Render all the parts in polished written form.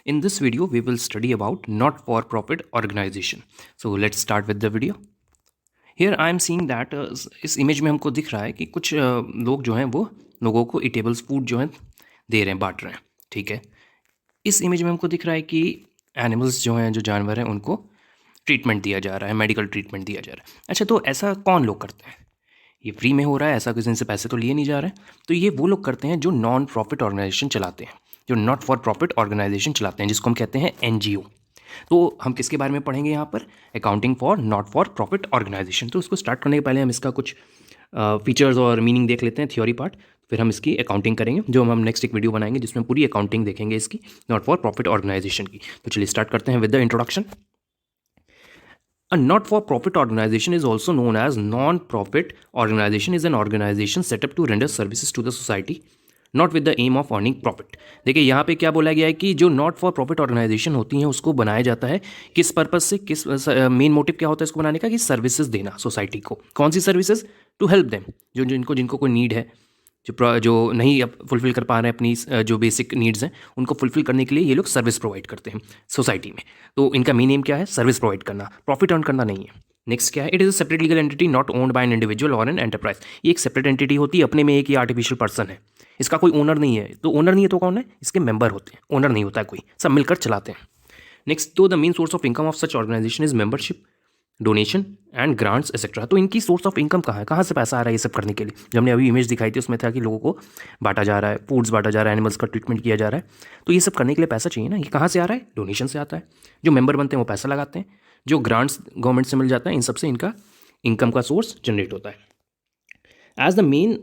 In this video, we will study about not-for-profit organization. So let's start with the video. Here I am seeing that इस image में हमको दिख रहा है कि कुछ लोग जो हैं वो लोगों को ईटेबल्स फूड जो है दे रहे हैं, बांट रहे हैं। ठीक है, इस इमेज में हमको दिख रहा है कि एनिमल्स जो हैं, जो जानवर हैं, उनको ट्रीटमेंट दिया जा रहा है, मेडिकल ट्रीटमेंट दिया जा रहा है। अच्छा, तो ऐसा कौन लोग करते हैं? ये फ्री में हो रहा है, ऐसा किसी से पैसे तो लिए नहीं जा रहे हैं। तो ये वो लोग करते हैं जो नॉन प्रॉफिट ऑर्गेनाइजेशन चलाते हैं, जो नॉट फॉर प्रॉफिट ऑर्गेनाइजेशन चलाते हैं, जिसको हम कहते हैं एनजीओ। तो हम किसके बारे में पढ़ेंगे यहाँ पर? Accounting for not for profit organisation. तो उसको स्टार्ट करने के पहले हम इसका कुछ फीचर्स और मीनिंग देख लेते हैं, थ्योरी पार्ट। फिर हम इसकी अकाउंटिंग करेंगे, जो हम नेक्स्ट एक वीडियो बनाएंगे जिसमें पूरी अकाउंटिंग देखेंगे इसकी नॉट फॉर प्रॉफिट ऑर्गेनाइजेशन की। तो चलिए स्टार्ट करते हैं with the introduction. A not-for-profit organization is also known as non-profit organization is an organization set up to render services to the society not with the aim of earning profit। देखिए यहाँ पे क्या बोला गया है कि जो नॉट फॉर प्रॉफिट ऑर्गेनाइजेशन होती हैं उसको बनाया जाता है किस पर्पस से, किस मेन मोटिव क्या होता है इसको बनाने का, कि सर्विसेज देना सोसाइटी को। कौन सी सर्विसेज? टू हेल्प देम, जो जिनको जिनको कोई नीड है, जो नहीं अब फुलफिल कर पा रहे हैं अपनी जो बेसिक नीड्स हैं, उनको फुलफिल करने के लिए ये लोग सर्विस प्रोवाइड करते हैं सोसाइटी में। तो इनका मेन एम क्या है? सर्विस प्रोवाइड करना, प्रॉफिट अर्न करना नहीं है। नेक्स्ट क्या है? It is a separate legal entity not owned by an individual और एन एंटरप्राइज। ये एक सेपरेट एंटिटी होती है, अपने में एक ही आर्टिफिशियल पर्सन है, इसका कोई ओनर नहीं है। तो ओनर नहीं है तो कौन है? इसके मेंबर होते हैं। ओनर नहीं होता है कोई, सब मिलकर चलाते हैं। नेक्स्ट, तो the main source of income of such organisation is membership, donation and grants etcetera. तो इनकी सोर्स ऑफ इनकम कहाँ है, कहाँ से पैसा आ रहा है ये सब करने के लिए? जो हमने अभी इमेज दिखाई थी उसमें था कि लोगों को बांटा जा रहा है, फूड्स बांटा जा रहा है, एनिमल्स का ट्रीटमेंट किया जा रहा है। तो ये सब करने के लिए पैसा चाहिए ना, ये कहाँ से आ रहा है? डोनेशन से आता है। जो मेंबर बनते हैं वो पैसा लगाते हैं, जो ग्रांट्स गवर्नमेंट से मिल जाता है, इन सब से इनका इनकम का सोर्स जनरेट होता है। As the main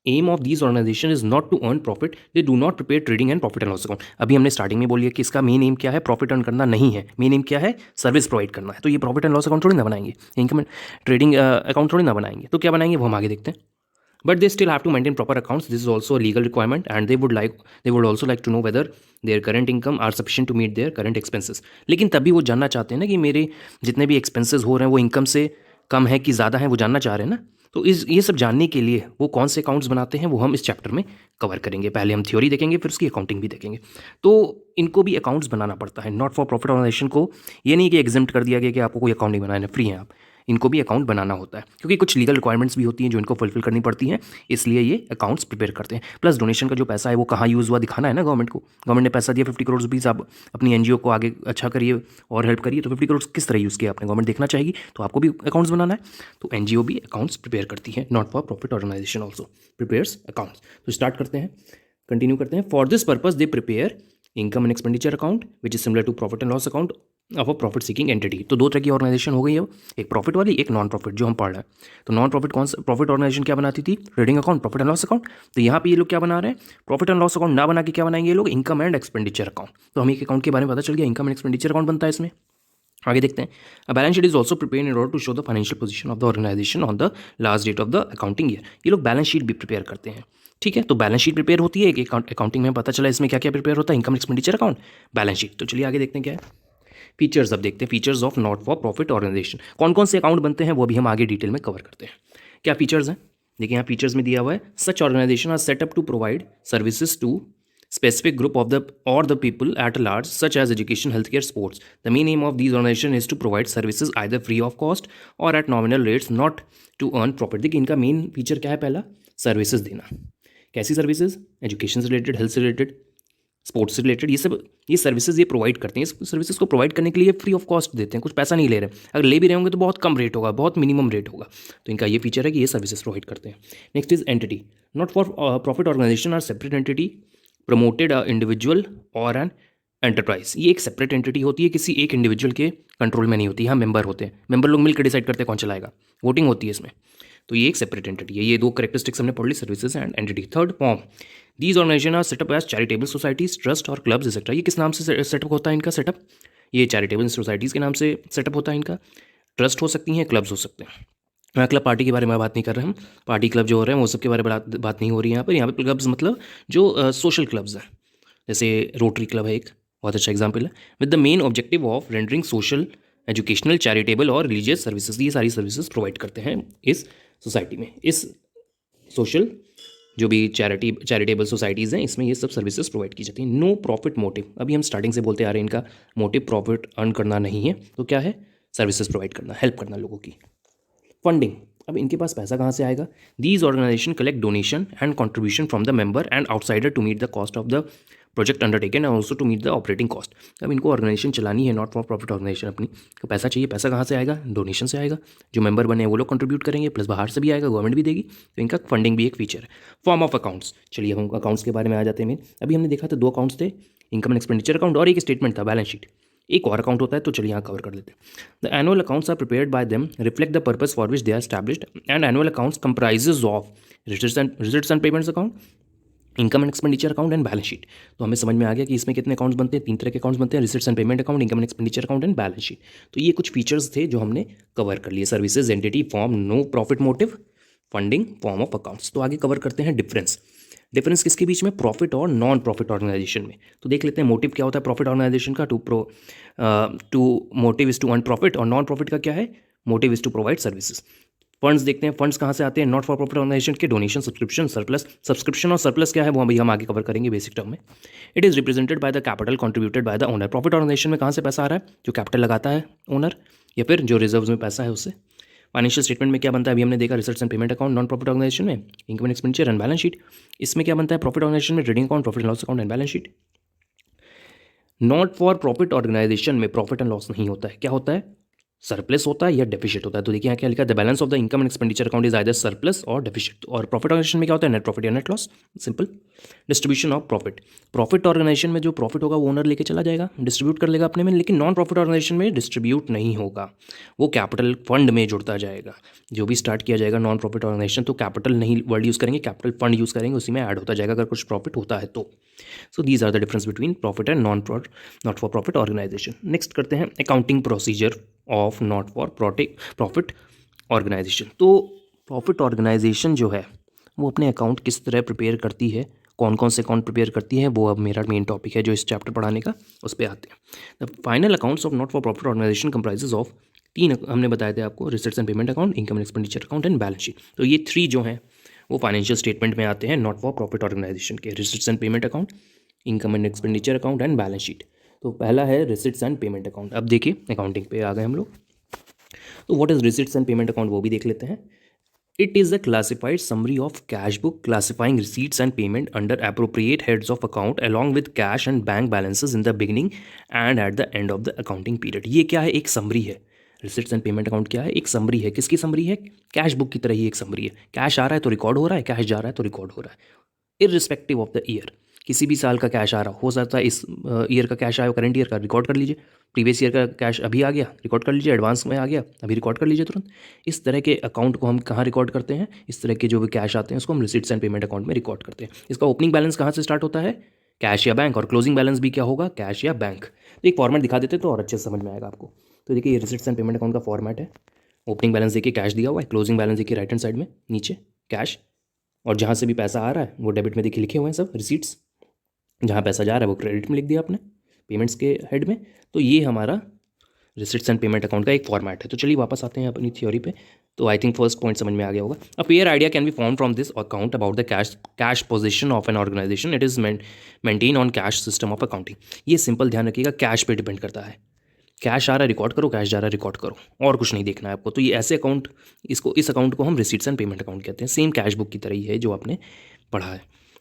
aim of these organisation is not to earn profit, they do not prepare trading and profit and loss account. अभी हमने स्टार्टिंग में बोलिए कि इसका मेन एम क्या है? प्रॉफिट अर्न करना नहीं है, मेन एम क्या है? सर्विस प्रोवाइड करना है। तो ये प्रॉफिट एंड लॉस अकाउंट थोड़ी ना बनाएंगे, इनकम ट्रेडिंग अकाउंट थोड़ी ना बनाएंगे। तो क्या बनाएंगे वो हम आगे देखते हैं। But they still have to maintain proper accounts, this is also a legal requirement and they would also like to know whether their current income are sufficient to meet their current expenses. लेकिन तभी वो जानना चाहते हैं ना कि मेरे जितने भी एक्सपेंसेस हो रहे हैं वो इनकम से कम है कि ज़्यादा है, वो जानना चाह रहे हैं ना। तो ये सब जानने के लिए वो कौन से अकाउंट्स बनाते हैं वो हम इस चैप्टर में कवर करेंगे। पहले हम थ्योरी देखेंगे, फिर उसकी अकाउंटिंग भी देखेंगे। तो इनको भी अकाउंट्स बनाना पड़ता है। नॉट फॉर प्रॉफिट ऑर्गेनाइजेशन को ये नहीं कि एग्जेम्प्ट कर दिया गया कि आपको कोई अकाउंट नहीं बनाना है, फ्री हैं आप, इनको भी अकाउंट बनाना होता है क्योंकि कुछ लीगल रिक्वायरमेंट्स भी होती हैं जो इनको फुलफिल करनी पड़ती हैं, इसलिए ये अकाउंट्स प्रिपेयर करते हैं। प्लस डोनेशन का जो पैसा है वो कहाँ यूज़ हुआ दिखाना है ना गवर्नमेंट को। गवर्नमेंट ने पैसा दिया 50 करोड़ रुपीज़, आप अपनी एनजीओ को आगे अच्छा करिए और हेल्प करिए, तो 50 करोड़ किस तरह यूज़ किया आपने, गवर्नमेंट देखना चाहेगी, तो आपको भी अकाउंट्स बनाना है। तो एनजीओ भी अकाउंट्स प्रिपेयर करती है। Not for profit organisation also prepares accounts. तो स्टार्ट करते हैं, कंटिन्यू करते हैं। For this purpose they prepare income and expenditure account which is similar to profit and loss account of a profit seeking entity. तो दो तरह की organisation हो गई है, एक प्रॉफिट वाली, एक नॉन प्रॉफिट जो हम पढ़ रहे हैं। तो नॉन प्रॉफिट कौन सा? प्रॉफिट ऑर्गेनाइजेशन क्या बनाती थी? Trading account, profit and loss account. तो यहाँ पे ये लोग क्या बना रहे हैं? प्रॉफिट एंड लॉस अकाउंट ना बना के क्या बनाएंगे ये लोग? Income and expenditure account. तो हमें एक अकाउंट के बारे में पता चल गया, इनकम एंड एक्सपेंडिचर अकाउंट बनता है इसमें। आगे देखते हैं। A balance sheet is also prepare in order to show the financial position of the organisation on the last date of the accounting year. ये लोग बैलेंस शीट भी प्रिपेयर करते हैं। ठीक है, तो बैलेंस शीट प्रिपेयर होती है, एक अकाउंटिंग में पता चला इसमें क्या क्या प्रिपेयर होता है, income expenditure account, balance sheet. तो चलिए आगे देखते हैं क्या है फीचर्स। अब देखते हैं features of not for profit organisation. कौन कौन से अकाउंट बनते हैं वो भी हम आगे डिटेल में कवर करते हैं। क्या फीचर्स हैं? देखिए यहाँ फीचर्स में दिया हुआ है, such organisation are set up to provide services to specific group of the people at large such as education, healthcare, sports. The main aim of these organization is to provide services either free of cost or at nominal rates not to earn profit। देखिए इनका main feature क्या है? पहला, services देना। कैसी services? Education से related, health से related, sports से रिलेटेड, ये सर्विसेज ये प्रोवाइड करते हैं। इस सर्विसेज को प्रोवाइड करने के लिए फ्री ऑफ कॉस्ट देते हैं, कुछ पैसा नहीं ले रहे। अगर ले भी रहे होंगे तो बहुत कम रेट होगा, बहुत मिनिमम रेट होगा। तो इनका ये फीचर है कि ये सर्विसेज प्रोवाइड करते हैं। Next is entity. Not for profit organisation are separate entity promoted individual और एन एंटरप्राइज। ये एक सेपरेट एंटिटी होती है, किसी एक इंडिविजुअल के कंट्रोल में नहीं होती। यहाँ मेंबर होते हैं, मेंबर लोग मिलकर डिसाइड करते हैं कौन चलाएगा, वोटिंग होती है इसमें। तो ये एक सेपरेट एंटिटी है। ये दो करेक्टरिस्टिक्स हमने पढ़ ली, services and entity. Third, form. These organisation are set up as charitable societies, trust और क्लब्स एक्सेट्रा। ये किस नाम से सेटअप होता है इनका सेटअप? ये चैरिटेबल सोसाइटीज़ के नाम से सेटअप होता है इनका। ट्रस्ट हो सकती हैं, क्लब्स हो सकते हैं। मैं क्लब पार्टी के बारे में बात नहीं कर रहे हम, पार्टी क्लब जो हो रहे हैं वो सब के बारे में बात नहीं हो रही है यहाँ पर। यहाँ पर क्लब्स मतलब जो सोशल क्लब्स हैं, जैसे रोटरी क्लब है एक बहुत अच्छा एग्जाम्पल है, with the main objective of rendering social, educational, charitable और रिलीजियस सर्विसेज। ये सारी सर्विसेज प्रोवाइड करते हैं इस सोसाइटी में, इस सोशल जो भी चैरिटेबल सोसाइटीज़ हैं इसमें ये सब सर्विसेज प्रोवाइड की जाती हैं। नो प्रॉफिट मोटिव, अभी हम स्टार्टिंग से बोलते आ रहे हैं इनका मोटिव प्रॉफिट अर्न करना नहीं है, तो क्या है, सर्विसेज प्रोवाइड करना, हेल्प करना लोगों की। फंडिंग, अब इनके पास पैसा कहाँ से आएगा? These organisation collect donation and contribution from the member and outsider to meet the cost of the project undertaken and also to meet the operating cost. अब इनको ऑर्गेनाइजेशन चलानी है, नॉट फॉर प्रॉफिट ऑर्गेनाइजेशन अपनी, तो पैसा चाहिए। पैसा कहाँ से आएगा? डोनेशन से आएगा, जो मेंबर बने वो लोग कंट्रीब्यूट करेंगे, प्लस बाहर से भी आएगा, गवर्नमेंट भी देगी, तो इनका फंडिंग भी एक फीचर है। फॉर्म ऑफ अकाउंट्स, चलिए हम अकाउंट्स के बारे में आ जाते हैं। अभी हमने देखा था 2 अकाउंट्स थे, इनकम एंड एक्सपेंडिचर अकाउंट और एक स्टेटमेंट था, बैलेंस शीट। एक और अकाउंट होता है, तो चलिए यहाँ कवर कर लेते हैं। The annual accounts are prepared by them, reflect the purpose for which they are established, and annual accounts comprises of receipts and payments account, income and expenditure account and balance sheet. तो हमें समझ में आ गया कि इसमें कितने accounts बनते हैं, 3 तरह के अकाउंट्स बनते हैं, receipts and payment account, income and expenditure account and balance sheet. तो ये कुछ फीचर्स थे जो हमने कवर कर लिए, services, entity, form, no profit motive, funding, form of accounts. तो आगे कवर करते हैं डिफरेंस। डिफरेंस किसके बीच में? प्रॉफिट और नॉन प्रॉफिट ऑर्गेनाइजेशन में। तो देख लेते हैं मोटिव क्या होता है प्रॉफिट ऑर्गेनाइजेशन का, to motive is to earn profit, और नॉन प्रॉफिट का क्या है? Motive is to provide services. Funds देखते हैं, फंड्स कहाँ से आते हैं? नॉट फॉर प्रॉफिट ऑर्गेनाइजेशन के डोनेशन, सब्सक्रिप्शन, सरप्लस। सब्सक्रिप्शन और सरप्लस क्या है वो अभी हम आगे कवर करेंगे बेसिक टर्म में। It is represented by the capital contributed by the owner. Profit organisation में कहाँ से पैसा आ रहा है? जो कैपिटल लगाता है ओनर, या फिर जो रिजर्व्स में पैसा है उससे। फाइनेंशियल स्टेटमेंट में क्या बनता है? अभी हमने देखा, research and payment account non profit organisation में, income and expenditure and balance sheet. इसमें क्या बनता है? प्रॉफिट ऑर्गेनाइजेशन में trading account, profit and loss account and balance sheet. Not for profit organisation में प्रॉफिट एंड लॉस नहीं होता है, क्या होता है? सरप्लस होता है या डेफिशिट होता है। तो देखिए यहाँ क्या लिखा है, the balance of the income and expenditure account is either surplus or deficit. और प्रॉफिट ऑर्गेनाइजेशन में क्या होता है? नेट प्रॉफिट या net loss, simple. Distribution of profit, profit organisation में जो प्रॉफिट होगा वो ओनर लेके चला जाएगा, डिस्ट्रीब्यूट कर लेगा अपने में, लेकिन नॉन प्रॉफिट ऑर्गेनाइजेशन में डिस्ट्रीब्यूट नहीं होगा, वो कैपिटल फंड में जुड़ता जाएगा। जो भी स्टार्ट किया जाएगा नॉन प्रॉफिट ऑर्गेनाइजेशन, तो कैपिटल नहीं वर्ड यूज़ करेंगे, कैपिटल फंड यूज़ करेंगे, उसी में ऐड होता जाएगा अगर कुछ प्रॉफिट होता है तो। So these are the difference between profit and not for profit organisation. Next करते हैं accounting procedure of not for profit organisation. तो प्रॉफिट ऑर्गेनाइजेशन जो है वो अपने अकाउंट किस तरह प्रिपेयर करती है, कौन कौन से अकाउंट प्रिपेयर करती है, वो अब मेरा मेन टॉपिक है जो इस चैप्टर पढ़ाने का, उस पर आते हैं। The final accounts of not for profit organisation comprises of 3 हमने बताया था आपको, receipts and payment account, income and expenditure account and balance sheet. तो ये 3 जो हैं वो फाइनेंशियल स्टेटमेंट में आते हैं नॉट फॉर प्रॉफिट ऑर्गेनाइजेशन के, receipts and payment account, income and expenditure account and balance sheet. तो पहला है रिसिट्स एंड पेमेंट अकाउंट। अब देखिए अकाउंटिंग पे आ गए हम लोग, तो what is receipts and payment account वो भी देख लेते हैं। It is a classified summary of cash book classifying receipts and payment under appropriate heads of account along with cash and bank balances in the beginning and at the end of the accounting period। ये क्या है? एक summary है। Receipts and payment account क्या है? एक summary है। किसकी समरी है? कैश बुक की तरह ही एक समरी है। कैश आ रहा है तो रिकॉर्ड हो रहा है, कैश जा रहा है तो रिकॉर्ड हो रहा है, इररिस्पेक्टिव ऑफ द ईयर। किसी भी साल का कैश आ रहा हो सकता है, इस ईयर का कैश आया, करंट ईयर का रिकॉर्ड कर लीजिए, प्रीवियस ईयर का कैश अभी आ गया रिकॉर्ड कर लीजिए, एडवांस में आ गया अभी रिकॉर्ड कर लीजिए तुरंत। इस तरह के अकाउंट को हम कहाँ रिकॉर्ड करते हैं? इस तरह के जो भी कैश आते हैं उसको हम रिसिट्स एंड पेमेंट अकाउंट में रिकॉर्ड करते हैं। इसका ओपनिंग बैलेंस कहाँ से स्टार्ट होता है? कैश या बैंक, और क्लोजिंग बैलेंस भी क्या होगा? कैश या बैंक। तो एक फॉर्मेट दिखा देते तो और अच्छे से समझ में आएगा आपको। तो देखिए ये रिसिट्स एंड पेमेंट अकाउंट का फॉर्मेट है। ओपनिंग बैलेंस देखिए कैश दिया हुआ है, क्लोजिंग बैलेंस देखिए राइट हैंड साइड में नीचे कैश, और जहाँ से भी पैसा आ रहा है वो डेबिट में देखिए लिखे हुए हैं सब रिसीट्स, जहाँ पैसा जा रहा है वो क्रेडिट में लिख दिया आपने पेमेंट्स के हेड में। तो ये हमारा रिसिट्स एंड पेमेंट अकाउंट का एक फॉर्मेट है। तो चलिए वापस आते हैं अपनी थ्योरी पे। तो आई थिंक फर्स्ट पॉइंट समझ में आ गया होगा। A clear idea can be form from this account about the cash position of an organisation. It is maintain on cash system of accounting. ये सिंपल ध्यान रखिएगा, कैश पे डिपेंड करता है। कैश आ रहा है रिकॉर्ड करो, कैश जा रहा है रिकॉर्ड करो, और कुछ नहीं देखना है आपको। तो ये ऐसे अकाउंट, इस अकाउंट को हम रिसिट्स एंड पेमेंट अकाउंट कहते हैं। सेम कैश बुक की तरह ही है जो आपने पढ़ा है।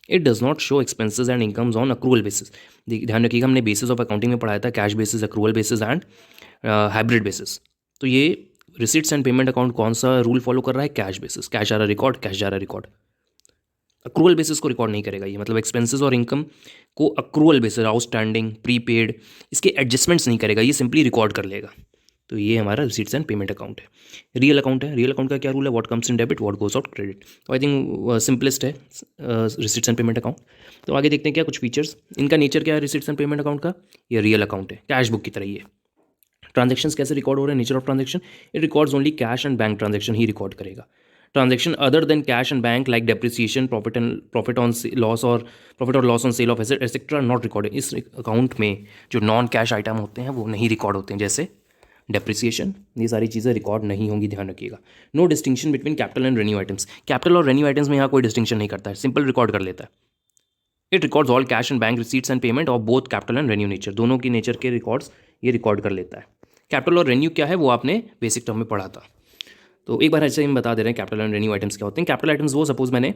It does not show expenses and incomes on accrual basis. ध्यान रखिएगा, हमने बेसिस ऑफ अकाउंटिंग में पढ़ाया था cash basis, accrual basis and hybrid basis. तो ये रिसिट्स एंड पेमेंट अकाउंट कौन सा रूल फॉलो कर रहा है? Cash basis. कैश आ रहा रिकॉर्ड, कैश जा रहा रिकॉर्ड। अक्रूवल बेसिस को रिकॉर्ड नहीं करेगा ये, मतलब एक्सपेंसेस और इनकम को अक्रूवल बेसिस, आउटस्टैंडिंग, प्रीपेड, इसके एडजस्टमेंट्स नहीं करेगा, ये सिंपली रिकॉर्ड कर लेगा। तो ये हमारा रिसीट्स एंड पेमेंट अकाउंट है। रियल अकाउंट है, रियल अकाउंट का क्या रूल है? What comes in debit, what goes out credit. तो आई थिंक सिंपलेस्ट है रिसीट्स एंड पेमेंट अकाउंट। तो आगे देखते हैं क्या कुछ फीचर्स। इनका नेचर क्या है रिसीट्स एंड पेमेंट अकाउंट का? ये रियल अकाउंट है, कैश बुक की तरह ही है। ट्रांजेक्शन्स कैसे रिकॉर्ड हो रहे हैं? Nature of transaction, it records only cash and bank transaction ही रिकॉर्ड करेगा। Transaction other than cash and bank like depreciation, profit on loss on sale of asset etcetera not recorded. इस account में जो non cash item होते हैं वो नहीं record होते हैं, जैसे डेप्रिसिएशन, ये सारी चीज़ें रिकॉर्ड नहीं होंगी, ध्यान रखिएगा। No distinction between capital and revenue items, capital और रेन्यू आइटम्स में यहाँ कोई डिस्टिंक्शन नहीं करता है, सिंपल रिकॉर्ड कर लेता है। It records all cash and bank receipts and payment of both capital and renew nature, दोनों की नेचर के रिकॉर्ड्स ये रिकॉर्ड कर लेता है। कैपिटल और रेन्यू क्या है वो आपने बेसिक टर्म में पढ़ा था, तो एक बार ऐसे हम बता दे रहे हैं कैपिटल एंड रेन्यू आइटम्स क्या होते हैं। कैपिटल आइटम्स वो, सपोज मैंने